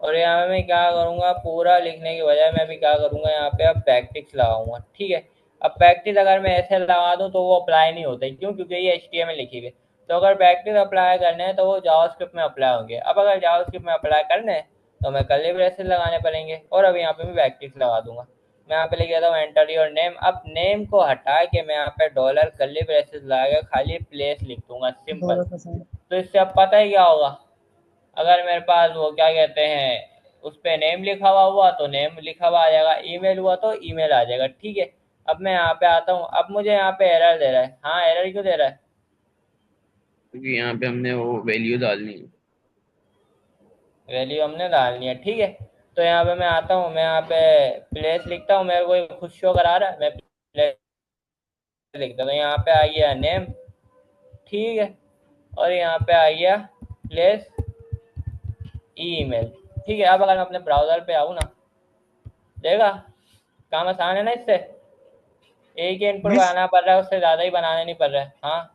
और यहाँ पे मैं क्या करूँगा, पूरा लिखने की बजाय मैं भी क्या करूँगा, यहाँ पे अब बैकटिक्स लगाऊंगा। ठीक है। अब बैकटिक्स अगर मैं ऐसे लगा दूँ तो वो अप्लाई नहीं होते, क्यों? क्योंकि ये HTML लिखी हुई है। तो अगर बैकटिक्स अप्लाई करने हैं तो वो जावास्क्रिप्ट में अप्लाई होंगे। अब अगर जावास्क्रिप्ट में अप्लाई करने हैं तो मैं कर्ली ब्रेसेस लगाने पड़ेंगे। और अब यहाँ पे मैं बैकटिक्स लगा दूंगा। मैं यहाँ पे लिख देता हूँ एंटर योर नेम। अब नेम को हटा के मैं यहाँ पे डॉलर कर्ली ब्रेसेस लगा के खाली प्लेस लिख दूंगा, सिंपल। डॉलर का साइन। तो इससे अब पता ही क्या होगा, अगर मेरे पास वो क्या कहते हैं, उस पे नेम लिखा हुआ हुआ तो नेम लिखा हुआ आ जाएगा, ईमेल हुआ तो ईमेल आ जाएगा। ठीक है। अब मैं यहाँ पे आता हूँ, अब मुझे यहाँ पे एरर दे रहा है। हाँ, एरर क्यों दे रहा है? क्योंकि यहाँ पे हमने वो वैल्यू डालनी है। वैल्यू हमने डालनी है, ठीक है। तो यहाँ पे मैं आता हूँ, मैं यहाँ पे प्लेस लिखता हूँ, मेरे को ये खुद शो करा रहा है, मैं प्लेस लिखता हूँ। यहाँ पे आ गया नेम। ठीक है। और यहाँ पे आ गया प्लेस ईमेल। ठीक है। अब अगर मैं अपने ब्राउजर पे आऊँ ना, देगा काम आसान है ना इससे। एक ही इनपुट मिस, बनाना पड़ रहा है, उससे ज़्यादा ही बनाने नहीं पड़ रहा है। हाँ।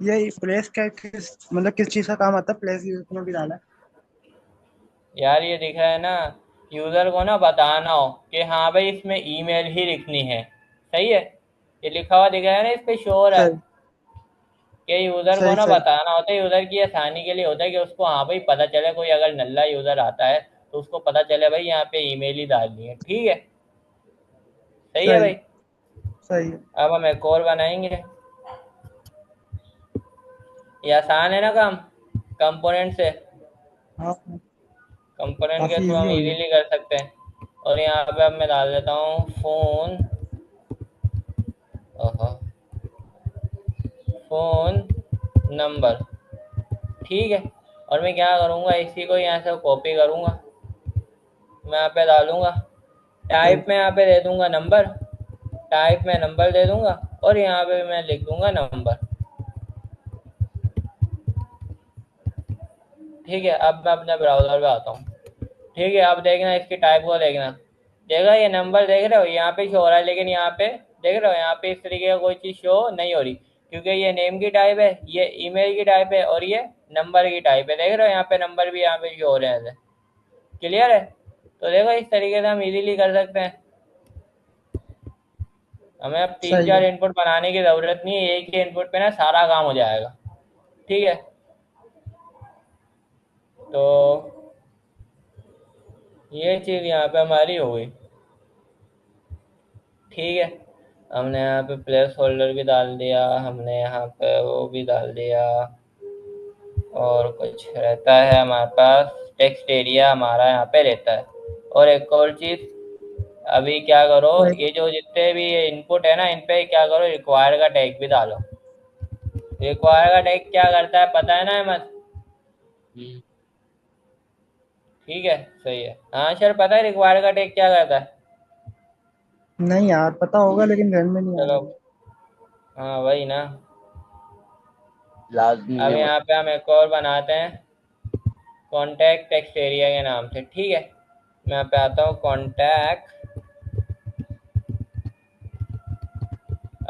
ये प्लेस का किस मतलब किस चीज का काम आता है? प्लेस यूज में भी डाला है। यार ये दिख रहा है ना, यूज़र को ना बताना हो कि हाँ भाई इसमें ईमेल ही लिखनी है। सही है। ये लिखा हुआ दिख रहा है ना, इस पे शो हो रहा है सही कि यूज़र को सही ना सही। बताना होता है। यूज़र की आसानी के लिए होता है कि उसको हाँ भाई पता चले, कोई अगर नल्ला यूज़र आता है तो उसको पता चले भाई यहाँ पे ईमेल ही डालनी है। ठीक है। सही है सही भाई। सही है। अब हम एक और बनाएंगे। ये आसान है ना काम, कंपोनेंट से। हाँ, कंपोनेंट के काफी थ्रू इजी हम हो गया। इजीली कर सकते हैं। और यहाँ पे अब मैं डाल देता हूँ फोन। ओहो, फोन नंबर। ठीक है। और मैं क्या करूँगा, इसी को यहाँ से कॉपी करूँगा, मैं यहाँ पे डालूंगा। सही टाइप में यहाँ पे दे दूंगा नंबर। टाइप में नंबर दे दूंगा। और यहाँ पे मैं लिख दूंगा नंबर। ठीक है। अब मैं अपने ब्राउज़र पे आता हूँ। ठीक है। अब देखना, इसकी टाइप को देखना। देखा, ये नंबर देख रहे हो यहाँ पे शो हो रहा है, लेकिन यहाँ पे देख रहे हो, यहाँ पे इस तरीके का कोई चीज़ शो नहीं हो रही, क्योंकि ये नेम की टाइप है, ये ईमेल की टाइप है, और ये नंबर की टाइप है। देख रहे हो यहाँ पे नंबर भी यहाँ पे शो हो रहे हैं ऐसे। क्लियर है? तो देखो, इस तरीके से हम इजीली कर सकते हैं। हमें अब तीन सही चार है। इनपुट बनाने की ज़रूरत नहीं है, एक ही इनपुट पे ना सारा काम हो जाएगा। ठीक है। तो ये चीज़ यहाँ पे हमारी हो गई। ठीक है। हमने यहाँ पे प्लेस होल्डर भी डाल दिया, हमने यहाँ पे वो भी डाल दिया। और कुछ रहता है हमारे पास, टेक्स्ट एरिया हमारा यहाँ पे रहता है। और एक और चीज़, अभी क्या करो, तो एक ये जो जितने भी इनपुट है ना, इन पे क्या करो, रिक्वायर का टैग भी डालो। रिक्वायर का टैग क्या करता है पता है ना अहमद? हम्म। ठीक है। सही है। हाँ सर, पता है रिक्वायर का टैग क्या करता है? नहीं यार, पता होगा लेकिन ध्यान में नहीं आ चलो। रहा। हाँ वही ना। लाजमी अब है यहाँ पे हम एक और बनाते हैं, कॉन्टैक्ट टेक्स्ट एरिया के नाम से। ठीक है। मैं यहाँ पे आता हूँ, कॉन्टैक्ट।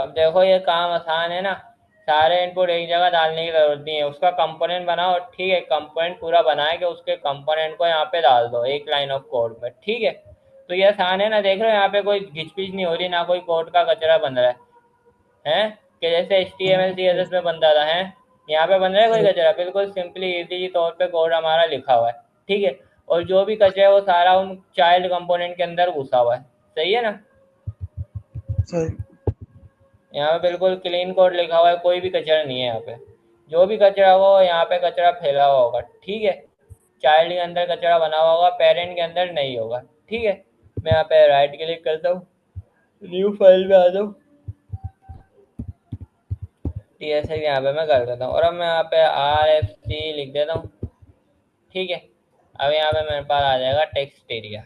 अब देखो, ये काम आसान है ना, सारे इनपुट एक जगह डालने की जरूरत नहीं है। उसका कंपोनेंट बनाओ। ठीक है। कंपोनेंट पूरा बनाए के उसके कंपोनेंट को यहाँ पे डाल दो एक लाइन ऑफ कोड में। ठीक है। तो ये आसान है ना, देख रहे हो यहाँ पे कोई घिचपिच नहीं हो रही, ना कोई कोड का कचरा बन रहा है कि जैसे HTML हाँ सही CSS में बनता था है। यहाँ पे बन रहा है कोई सही। कचरा? बिल्कुल सिंपली इजी तौर पे कोड हमारा लिखा हुआ है। ठीक है। और जो भी कचरा है वो सारा उन चाइल्ड कंपोनेंट के अंदर घुसा हुआ है। सही है ना? सही। यहाँ पे बिल्कुल क्लीन कोड लिखा हुआ है, कोई भी कचरा नहीं है यहाँ पे। जो भी कचरा होगा यहाँ पे कचरा फैला हुआ होगा, ठीक है। चाइल्ड के अंदर कचरा बना हुआ होगा, पेरेंट के अंदर नहीं होगा, ठीक है। मैं यहाँ पे राइट क्लिक करता हूँ, न्यू फाइल में आ जाऊँ, TSX यहाँ पे मैं कर देता हूँ, और अब मैं यहाँ पे RFC लिख देता हूँ, ठीक है। अब यहाँ पे मेरे पास आ जाएगा टेक्स्ट एरिया,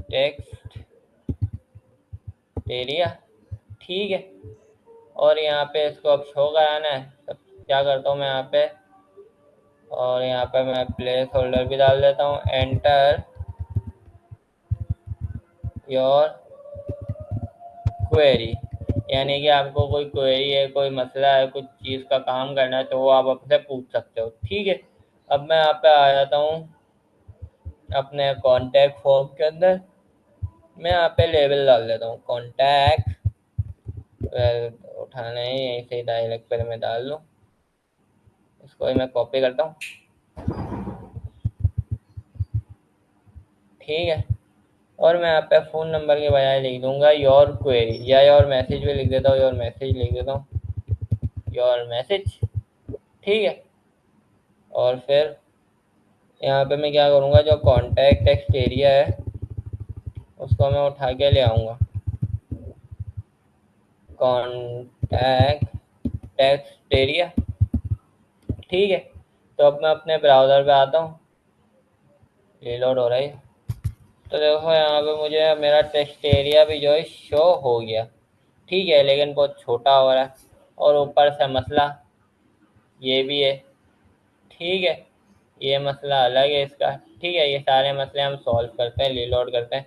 टेक्स्ट एरिया, ठीक है। और यहाँ पे इसको अब शो कराना है, तो क्या करता हूँ मैं यहाँ पे, और यहाँ पे मैं प्लेस होल्डर भी डाल देता हूँ, एंटर योर क्वेरी, यानी कि आपको कोई क्वेरी है, कोई मसला है, कुछ चीज़ का काम करना है, तो वो आप आपसे पूछ सकते हो, ठीक है। अब मैं यहाँ पे आ जाता हूँ अपने कॉन्टैक्ट फॉर्म के अंदर, मैं यहाँ पे लेबल डाल देता हूँ कॉन्टैक्ट, उठाना है यहीं से डायरेक्ट पर मैं डाल लूँ, इसको मैं कॉपी करता हूँ, ठीक है। और मैं यहाँ पे फ़ोन नंबर के बजाय लिख दूंगा योर क्वेरी, या योर मैसेज भी लिख देता हूँ, योर मैसेज लिख देता हूँ, योर मैसेज, ठीक है। और फिर यहाँ पे मैं क्या करूँगा, जो कॉन्टैक्ट टेक्स्ट एरिया है उसको मैं उठा के ले आऊँगा, कॉन्टैक्ट टेक्स्ट एरिया, ठीक है। तो अब मैं अपने ब्राउज़र पे आता हूँ, रीलोड हो रहा है, तो देखो यहाँ पे मुझे मेरा टेक्स्ट एरिया भी जो है शो हो गया, ठीक है, लेकिन बहुत छोटा हो रहा है, और ऊपर से मसला ये भी है, ठीक है। ये मसला अलग है इसका, ठीक है। ये सारे मसले हम सॉल्व करते हैं, रीलोड करते हैं।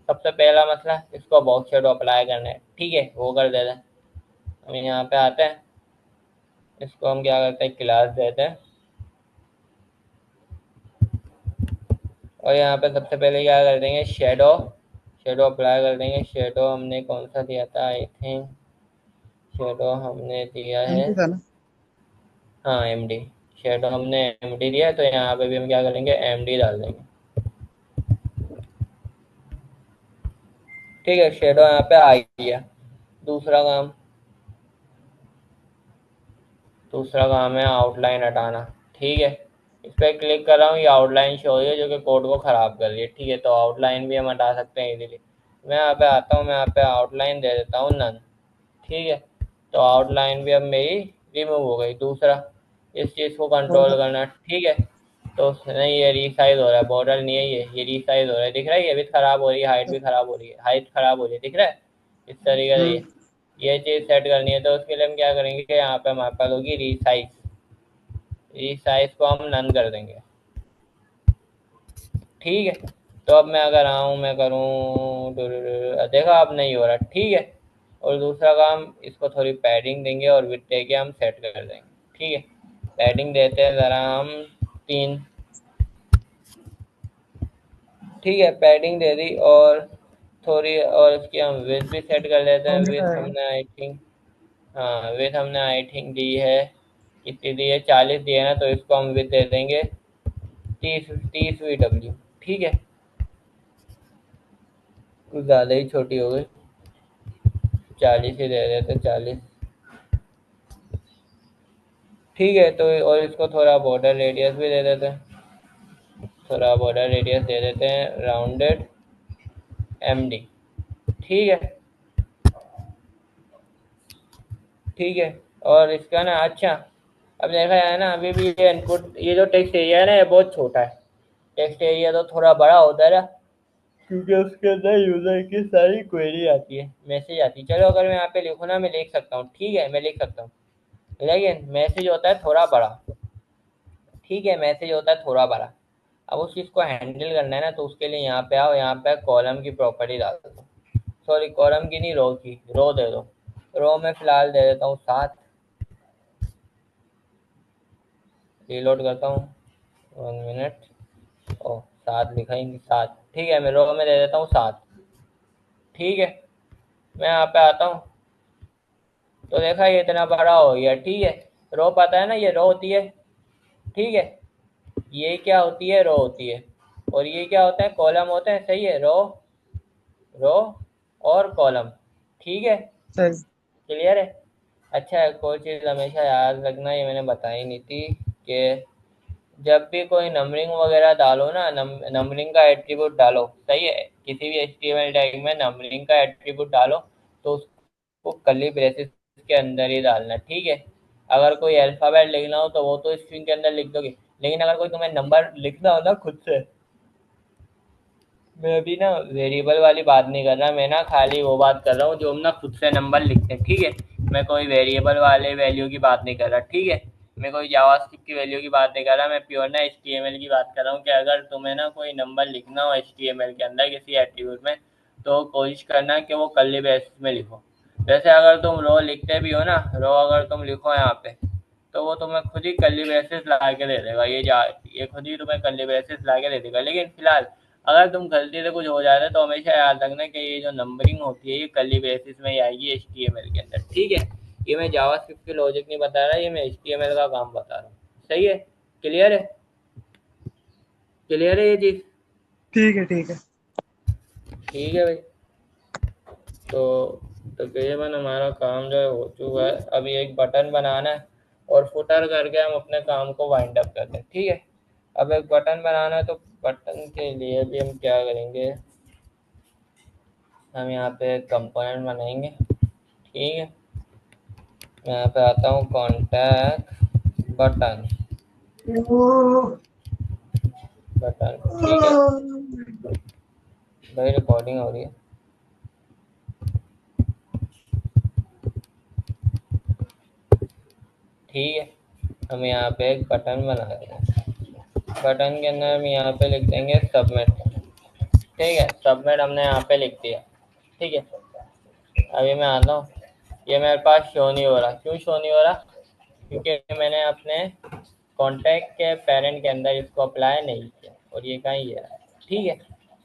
सबसे पहला मसला, इसको बॉक्स शेडो अप्लाई करना है, ठीक है, वो कर देते हैं। हम यहाँ पे आते हैं, इसको हम क्या करते हैं, क्लास देते हैं, और यहाँ पे सबसे पहले क्या कर देंगे, शेडो, शेडो अप्लाई कर देंगे। शेडो हमने कौन सा दिया था, आई थिंक शेडो हमने दिया है, एमटी था ना। हाँ MD, शेडो हमने MD दिया है, तो यहाँ पे भी हम क्या करेंगे, MD डाल देंगे, ठीक है। शेडो यहाँ पे आ गया। दूसरा काम, दूसरा काम है आउटलाइन हटाना, ठीक है। इस पर क्लिक कर रहा हूँ, ये आउटलाइन शो हो रही है जो कि कोड को ख़राब कर रही है, ठीक है। तो आउटलाइन भी हम हटा सकते हैं इजीली। मैं यहाँ पे आता हूँ, मैं यहाँ पे आउटलाइन दे देता हूँ नन, ठीक है। तो आउटलाइन भी अब मेरी रिमूव हो गई। दूसरा, इस चीज़ को कंट्रोल बॉर्डर। करना, ठीक है। तो नहीं, ये रीसाइज हो रहा है, बॉर्डर नहीं है ये रीसाइज हो रहा है, दिख रहा है, ये भी ख़राब हो रही है, हाइट भी ख़राब हो रही है, हाइट ख़राब हो रही है, दिख रहा है, इस तरीके से ये चीज़ सेट करनी है। तो उसके लिए हम क्या करेंगे कि यहाँ पे हमारे पास होगी रीसाइज, रीसाइज को हम नन कर देंगे, ठीक है। तो अब मैं अगर आऊँ, मैं करूँ, देखा अब नहीं हो रहा, ठीक है। और दूसरा काम, इसको थोड़ी पैडिंग देंगे और विड्थ देके हम सेट कर देंगे, ठीक है। पैडिंग देते हैं ज़रा हम 3, ठीक है, पैडिंग दे दी, और थोड़ी और इसकी हम विड्थ भी सेट कर लेते हैं। 2 मिनट विड्थ आएगा। हमने आई थिंक, हाँ विड्थ हमने आई थिंक दी है, कितनी दी है, 40 दी है ना, तो इसको हम विड्थ दे देंगे 30 VW, ठीक है। कुछ ज़्यादा ही छोटी हो गई, 40 ही दे देते, 40, ठीक है। तो और इसको थोड़ा बॉर्डर रेडियस भी दे देते हैं, थोड़ा बॉर्डर रेडियस दे देते हैं राउंडेड MD, ठीक है, ठीक है। और इसका ना, अच्छा, अब देखा जाए ना, अभी भी ये इनपुट, ये जो टेक्स्ट एरिया है ना, ये बहुत छोटा है। टेक्स्ट एरिया तो थोड़ा बड़ा होता है ना, क्योंकि उसके अंदर यूजर की सारी क्वेरी आती है, मैसेज आती है। चलो अगर मैं यहाँ पे लिखूँ ना, मैं लिख सकता हूँ, ठीक है, मैं लिख सकता हूँ, लेकिन मैसेज होता है थोड़ा बड़ा, ठीक है, मैसेज होता है थोड़ा बड़ा। अब उस चीज़ को हैंडल करना है ना, तो उसके लिए यहाँ पे आओ, यहाँ पे कॉलम की प्रॉपर्टी डाल दो, सॉरी कॉलम की नहीं, रो की, रो दे दो। रो में फिलहाल दे देता हूँ 7, रीलोड करता हूँ, 1 मिनट, ओ 7 लिखा ही नहीं, 7, ठीक है, मैं रो में दे देता हूँ 7, ठीक है। मैं यहाँ पे आता हूँ, तो देखा ये इतना बड़ा हो गया, ठीक है। रो पता है ना, ये रो होती है, ठीक है, ये क्या होती है, रो होती है, और ये क्या होता है, कॉलम होते हैं, सही है, रो, रो और कॉलम, ठीक है, सही। क्लियर है। अच्छा, एक और चीज़ हमेशा याद रखना, ये मैंने बताई नहीं थी कि जब भी कोई नंबरिंग वगैरह डालो ना, नंबरिंग का एट्रीब्यूट डालो, सही है, किसी भी HTML टैग में नंबरिंग का एट्रीब्यूट डालो तो उसको कर्ली ब्रेसेस के अंदर ही डालना, ठीक है। अगर कोई अल्फ़ाबेट लिखना हो तो वो तो स्ट्रिंग के अंदर लिख दोगे, लेकिन अगर कोई तुम्हें नंबर लिखना हो ना खुद से, मैं अभी ना वेरिएबल वाली बात नहीं कर रहा, मैं ना खाली वो बात कर रहा हूँ जो हम ना खुद से नंबर लिखते हैं, ठीक है। मैं कोई वेरिएबल वाले वैल्यू की बात नहीं कर रहा, ठीक है। मैं कोई जावास्क्रिप्ट की वैल्यू की बात नहीं कर रहा, मैं प्योर ना HTML की बात कर रहा हूँ कि अगर तुम्हें ना कोई नंबर लिखना हो HTML के अंदर किसी एट्रीब्यूट में, तो कोशिश करना कि वो कर्ली ब्रेसेस में लिखो। जैसे अगर तुम रो लिखते भी हो ना, रो अगर तुम लिखो यहाँ पे, तो वो तुम्हें खुद ही कर्ली ब्रेसेस ला के दे देगा, ये खुद ही तुम्हें कर्ली ब्रेसेस ला के दे देगा। लेकिन फिलहाल अगर तुम गलती से कुछ हो जाता है तो हमेशा याद रखना कि ये जो नंबरिंग होती है ये कर्ली ब्रेसेस में ही आएगी HTML के अंदर, ठीक है। ये मैं जावास्क्रिप्ट की लॉजिक नहीं बता रहा, ये मैं HTML का काम बता रहा हूँ, सही है। क्लियर है? क्लियर है ये चीज़? ठीक है, ठीक है। ठीक है भाई। तो तकरीबन हमारा काम जो है हो चुका है, अभी एक बटन बनाना है और फुटर करके हम अपने काम को वाइंड अप करते हैं, ठीक है। अब एक बटन बनाना है, तो बटन के लिए भी हम क्या करेंगे, हम यहाँ पे कंपोनेंट बनाएंगे, ठीक है। मैं यहाँ पे आता हूँ कॉन्टैक्ट बटन, बटन, ठीक है भाई, रिकॉर्डिंग हो रही है। ठीक है, हम यहाँ पे एक बटन बना रहे हैं, बटन के अंदर हम यहाँ पे लिख देंगे सबमिट, ठीक है। सबमिट हमने यहाँ पे लिख दिया, ठीक है। अभी मैं आता हूँ, ये मेरे पास शो नहीं हो रहा, क्यों शो नहीं हो रहा, क्योंकि मैंने अपने कॉन्टैक्ट के पेरेंट के अंदर इसको अप्लाई नहीं किया, और ये कहीं है, ठीक है।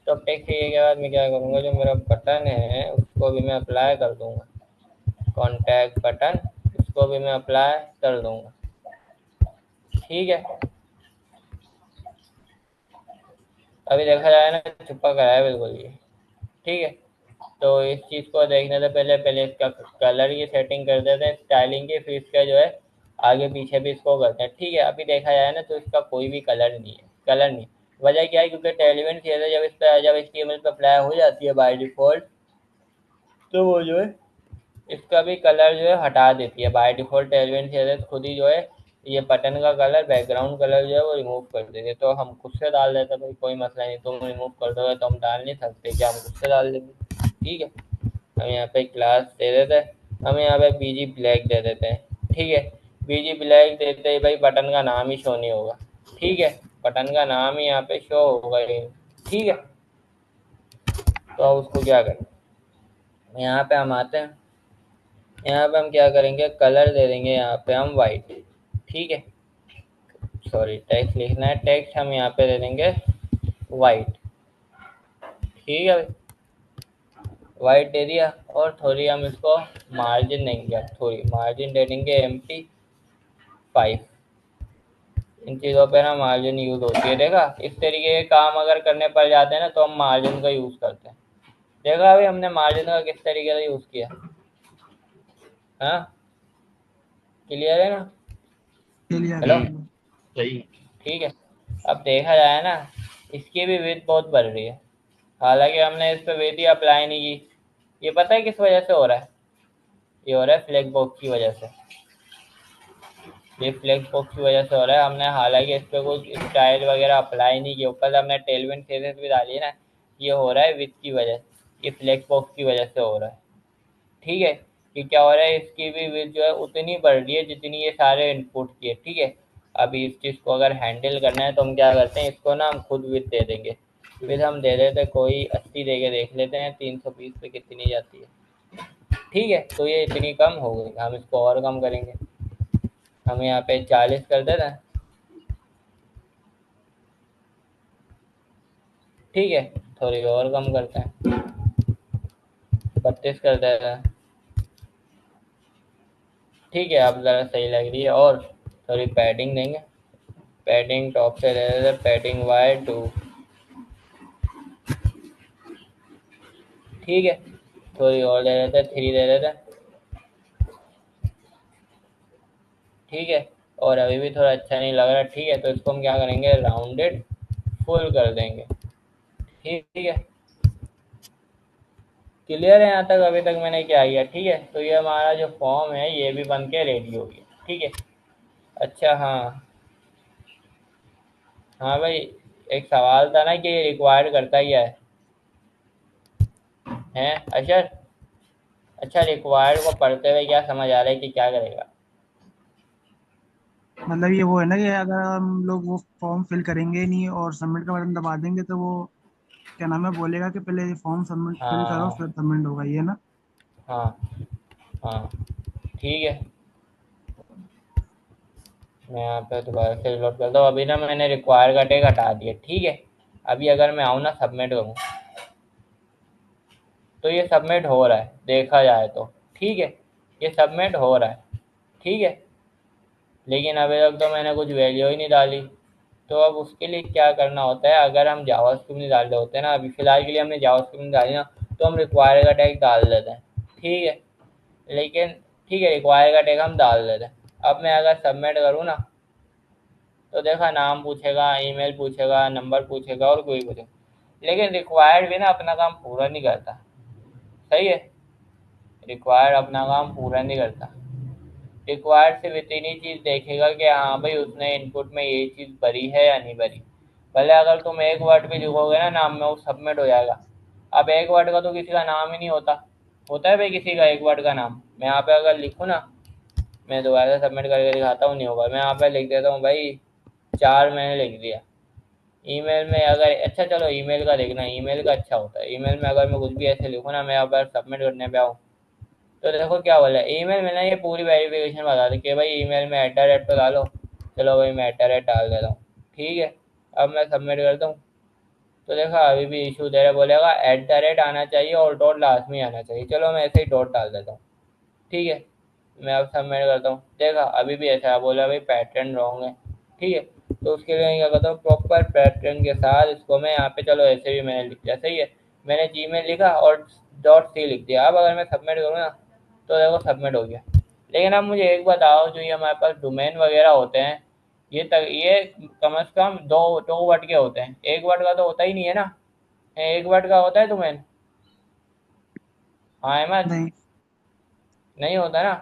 तो अब टेक्स्ट के बाद मैं क्या करूँगा, जो मेरा बटन है उसको भी मैं अप्लाई कर दूँगा, कॉन्टैक्ट बटन, इसको भी मैं अप्लाई कर दूँगा, ठीक है। अभी देखा जाए ना, छुपा करा है बिल्कुल ये, ठीक है। तो इस चीज़ को देखने से पहले पहले इसका कलर की सेटिंग कर देते हैं, स्टाइलिंग की, फिर इसका जो है आगे पीछे भी इसको करते हैं, ठीक है। अभी देखा जाए ना तो इसका कोई भी कलर नहीं है, कलर नहीं। वजह क्या है, क्योंकि टेलीविजन सीरीज जब इस पर जब HTML पर अप्लाई हो जाती है बाय डिफ़ॉल्ट, तो वो जो है इसका भी कलर जो है हटा देती है बाय डिफ़ॉल्ट, टेलीविजन सीरीज खुद ही जो है ये बटन का कलर, बैकग्राउंड कलर जो है वो रिमूव कर देती है। तो हम खुद से डाल देते हैं भाई, कोई मसला नहीं, तुम रिमूव कर दोगे तो हम डाल नहीं सकते, क्या हम खुद से डाल देंगे, ठीक है। हम यहाँ पे क्लास दे देते हैं, हम यहाँ पे BG ब्लैक दे देते हैं, ठीक है। BG ब्लैक देते ही भाई बटन का नाम ही शो नहीं होगा, ठीक है, बटन का नाम ही यहाँ पे शो होगा ही, ठीक है। तो अब उसको क्या करें, यहाँ पे हम आते हैं, यहाँ पे हम क्या करेंगे, कलर दे देंगे यहाँ पे हम वाइट, ठीक है। सॉरी, टेक्स्ट लिखना है, टेक्स्ट हम यहाँ पे दे देंगे वाइट, ठीक है। वाइट दे दिया, और थोड़ी हम इसको मार्जिन देंगे, अब थोड़ी मार्जिन दे देंगे MP5, इन चीज़ों पे ना मार्जिन यूज़ होती है, देखा। इस तरीके के काम अगर करने पड़ जाते हैं ना तो हम मार्जिन का यूज़ करते हैं, देखा अभी हमने मार्जिन का किस तरीके से यूज़ किया, हाँ। क्लियर है ना? क्लियर है, हेलो? क्लियर। सही। ठीक है। अब देखा जाए ना, इसकी भी विड्थ बहुत बढ़ रही है, हालांकि हमने इस पर विड्थ ही अप्लाई नहीं की। ये पता है किस वजह से हो रहा है, ये हो रहा है फ्लैग बॉक्स की वजह से, ये फ्लैग बॉक्स की वजह से हो रहा है। हमने हालांकि इस पर कुछ स्टाइल वगैरह अप्लाई नहीं किया, ऊपर से हमने टेलविंड फेसेस भी डाली है ना, ये हो रहा है विथ की वजह से, ये फ्लैग बॉक्स की वजह से हो रहा है, ठीक है। कि क्या हो रहा है, इसकी भी विड्थ जो है उतनी बढ़ रही है जितनी ये सारे इनपुट की है, ठीक है। अभी इस चीज़ को अगर हैंडल करना है तो हम क्या करते हैं, इसको ना हम खुद विड्थ दे देंगे, विड्थ हम दे देते हैं कोई 80 दे के देख लेते हैं, 320 पे कितनी जाती है, ठीक है। तो ये इतनी कम हो गई, हम इसको और कम करेंगे, हम यहाँ पे 40 कर देते हैं, ठीक है। थोड़ी और कम करते हैं, 32 कर देते हैं, ठीक है। अब ज़रा सही लग रही है, और थोड़ी पैडिंग देंगे, पैडिंग टॉप से दे देते, पैडिंग Y2, ठीक है। थोड़ी और दे देते, 3 दे देते, ठीक है, और अभी भी थोड़ा अच्छा नहीं लग रहा, ठीक है, तो इसको हम क्या करेंगे, राउंडेड फुल कर देंगे। ठीक है, क्लियर है यहाँ तक? अभी तक मैंने क्या किया, ठीक है, तो ये हमारा जो फॉर्म है ये भी बन के रेडी हो गया। ठीक है, अच्छा हाँ, हाँ भाई, एक सवाल था ना कि ये रिक्वायर्ड करता क्या है अशर? अच्छा, रिक्वायर्ड को पढ़ते हुए क्या समझ आ रहा है कि क्या करेगा? मतलब ये वो है ना कि अगर हम लोग वो फॉर्म फिल करेंगे नहीं और सबमिट का बटन दबा देंगे तो वो क्या नाम है बोलेगा कि पहले फॉर्म सबमिट फिल करो हाँ फिर सबमिट होगा, ये ना? हाँ हाँ, ठीक है, मैं यहाँ पे दोबारा से रिलोड करता हूँ। अभी ना मैंने रिक्वायर का टैग हटा दिया। ठीक है, अभी अगर मैं आऊँ ना सबमिट करूँ, तो ये सबमिट हो रहा है, देखा जाए तो। ठीक है, ये सबमिट हो रहा है। ठीक है, लेकिन अभी तक तो मैंने कुछ वैल्यू ही नहीं डाली। तो अब उसके लिए क्या करना होता है, अगर हम जावास्क्रिप्ट नहीं डाल रहे होते हैं ना, अभी फिलहाल के लिए हमने जावास्क्रिप्ट नहीं डाली ना, तो हम रिक्वायर का टैग डाल देते हैं। ठीक है, लेकिन ठीक है, रिक्वायर का टैग हम डाल देते हैं। अब मैं अगर सबमिट करूँ ना, तो देखा नाम पूछेगा, ईमेल पूछेगा, नंबर पूछेगा और कोई पूछेगा, लेकिन रिक्वायर्ड भी ना अपना काम पूरा नहीं करता। सही है, रिक्वायर्ड अपना काम पूरा नहीं करता। रिक्वायर्ड सिर्फ इतनी चीज़ देखेगा कि हाँ भाई उसने इनपुट में ये चीज़ भरी है या नहीं भरी। भले अगर तुम एक वर्ड भी लिखोगे ना नाम में, वो सबमिट हो जाएगा। अब एक वर्ड का तो किसी का नाम ही नहीं होता। होता है भाई किसी का एक वर्ड का नाम? मैं यहाँ पे अगर लिखूँ ना, मैं दोबारा सबमिट करके दिखाता हूँ, नहीं होगा। मैं यहाँ पे लिख देता हूँ भाई 4, मैंने लिख दिया। ईमेल में अगर, अच्छा चलो ईमेल का देखना, ईमेल का अच्छा होता है। ईमेल में अगर मैं कुछ भी ऐसे लिखूँ ना, मैं यहाँ पर सबमिट करने पे आऊँ, तो देखो क्या बोला ईमेल में ना, ये पूरी वेरिफिकेशन बता दी कि भाई ईमेल में @ तो डालो। चलो भाई मैं @ डाल देता हूँ। ठीक है, अब मैं सबमिट करता हूँ, तो देखा अभी भी इशू दे रहा, बोलेगा @ आना चाहिए और डॉट लास्ट में आना चाहिए। चलो मैं ऐसे ही डॉट डाल देता हूँ। ठीक है, मैं अब सबमिट करता हूँ, देखा अभी भी ऐसा बोला भाई पैटर्न रॉन्ग है। ठीक है, तो उसके लिए मैं क्या करता हूँ, प्रॉपर पैटर्न के साथ इसको मैं यहाँ पे, चलो ऐसे भी मैंने लिख दिया। सही है, मैंने जीमेल लिखा और .c लिख दिया। अब अगर मैं सबमिट करूँ ना, तो देखो सबमिट हो गया। लेकिन अब मुझे एक बताओ, जो ये हमारे पास डोमेन वगैरह होते हैं, ये कम से कम दो दो वर्ड के होते हैं, एक वर्ड का तो होता ही नहीं है ना। एक वर्ड का होता है डोमेन? हाँ अहमद, नहीं। नहीं होता ना।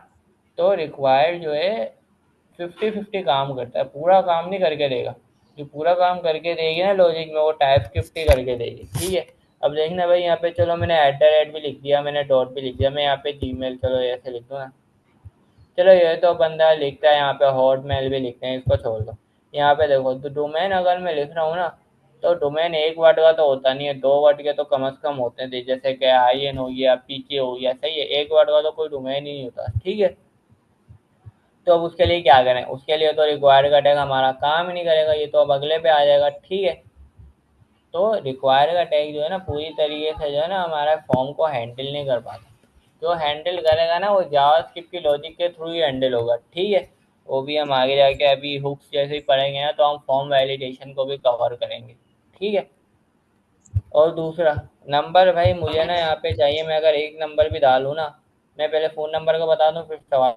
तो रिक्वायर्ड जो है 50-50 काम करता है, पूरा काम नहीं करके देगा। जो पूरा काम करके देगी ना लॉजिक में, वो टाइपस्क्रिप्ट ही करके देगी। ठीक है, अब देखना भाई यहाँ पे, चलो मैंने @ भी लिख दिया, मैंने डॉट भी लिख दिया, मैं यहाँ पे जीमेल चलो ऐसे लिख दूँ ना। चलो ये तो बंदा लिखता है, यहाँ पे हॉटमेल भी लिखते हैं, इसको छोड़ दो। यहाँ पे देखो, तो डोमेन अगर मैं लिख रहा हूँ ना, तो डोमेन एक वर्ड का तो होता नहीं है, 2 वर्ड के तो कम से कम होते हैं, जैसे कि IN हो गया, PK हो गया। सही है, एक वर्ड का तो कोई डोमेन ही नहीं होता। ठीक है, तो अब उसके लिए क्या करें, उसके लिए तो रिक्वायर्ड का टैग हमारा काम ही नहीं करेगा, ये तो अब अगले पे आ जाएगा। ठीक है, तो रिक्वायर्ड का टैग जो है ना, पूरी तरीके से जो है ना हमारा फॉर्म को हैंडल नहीं कर पाता। जो हैंडल करेगा ना, वो जावास्क्रिप्ट की लॉजिक के थ्रू ही हैंडल होगा। ठीक है, वो भी हम आगे जाके अभी हुक्स जैसे ही पढ़ेंगे ना, तो हम फॉर्म वैलिडेशन को भी कवर करेंगे। ठीक है, और दूसरा नंबर भाई मुझे ना यहाँ पे चाहिए, मैं अगर एक नंबर भी डालूँ ना, मैं पहले फ़ोन नंबर का बता दूँ फिर सवाल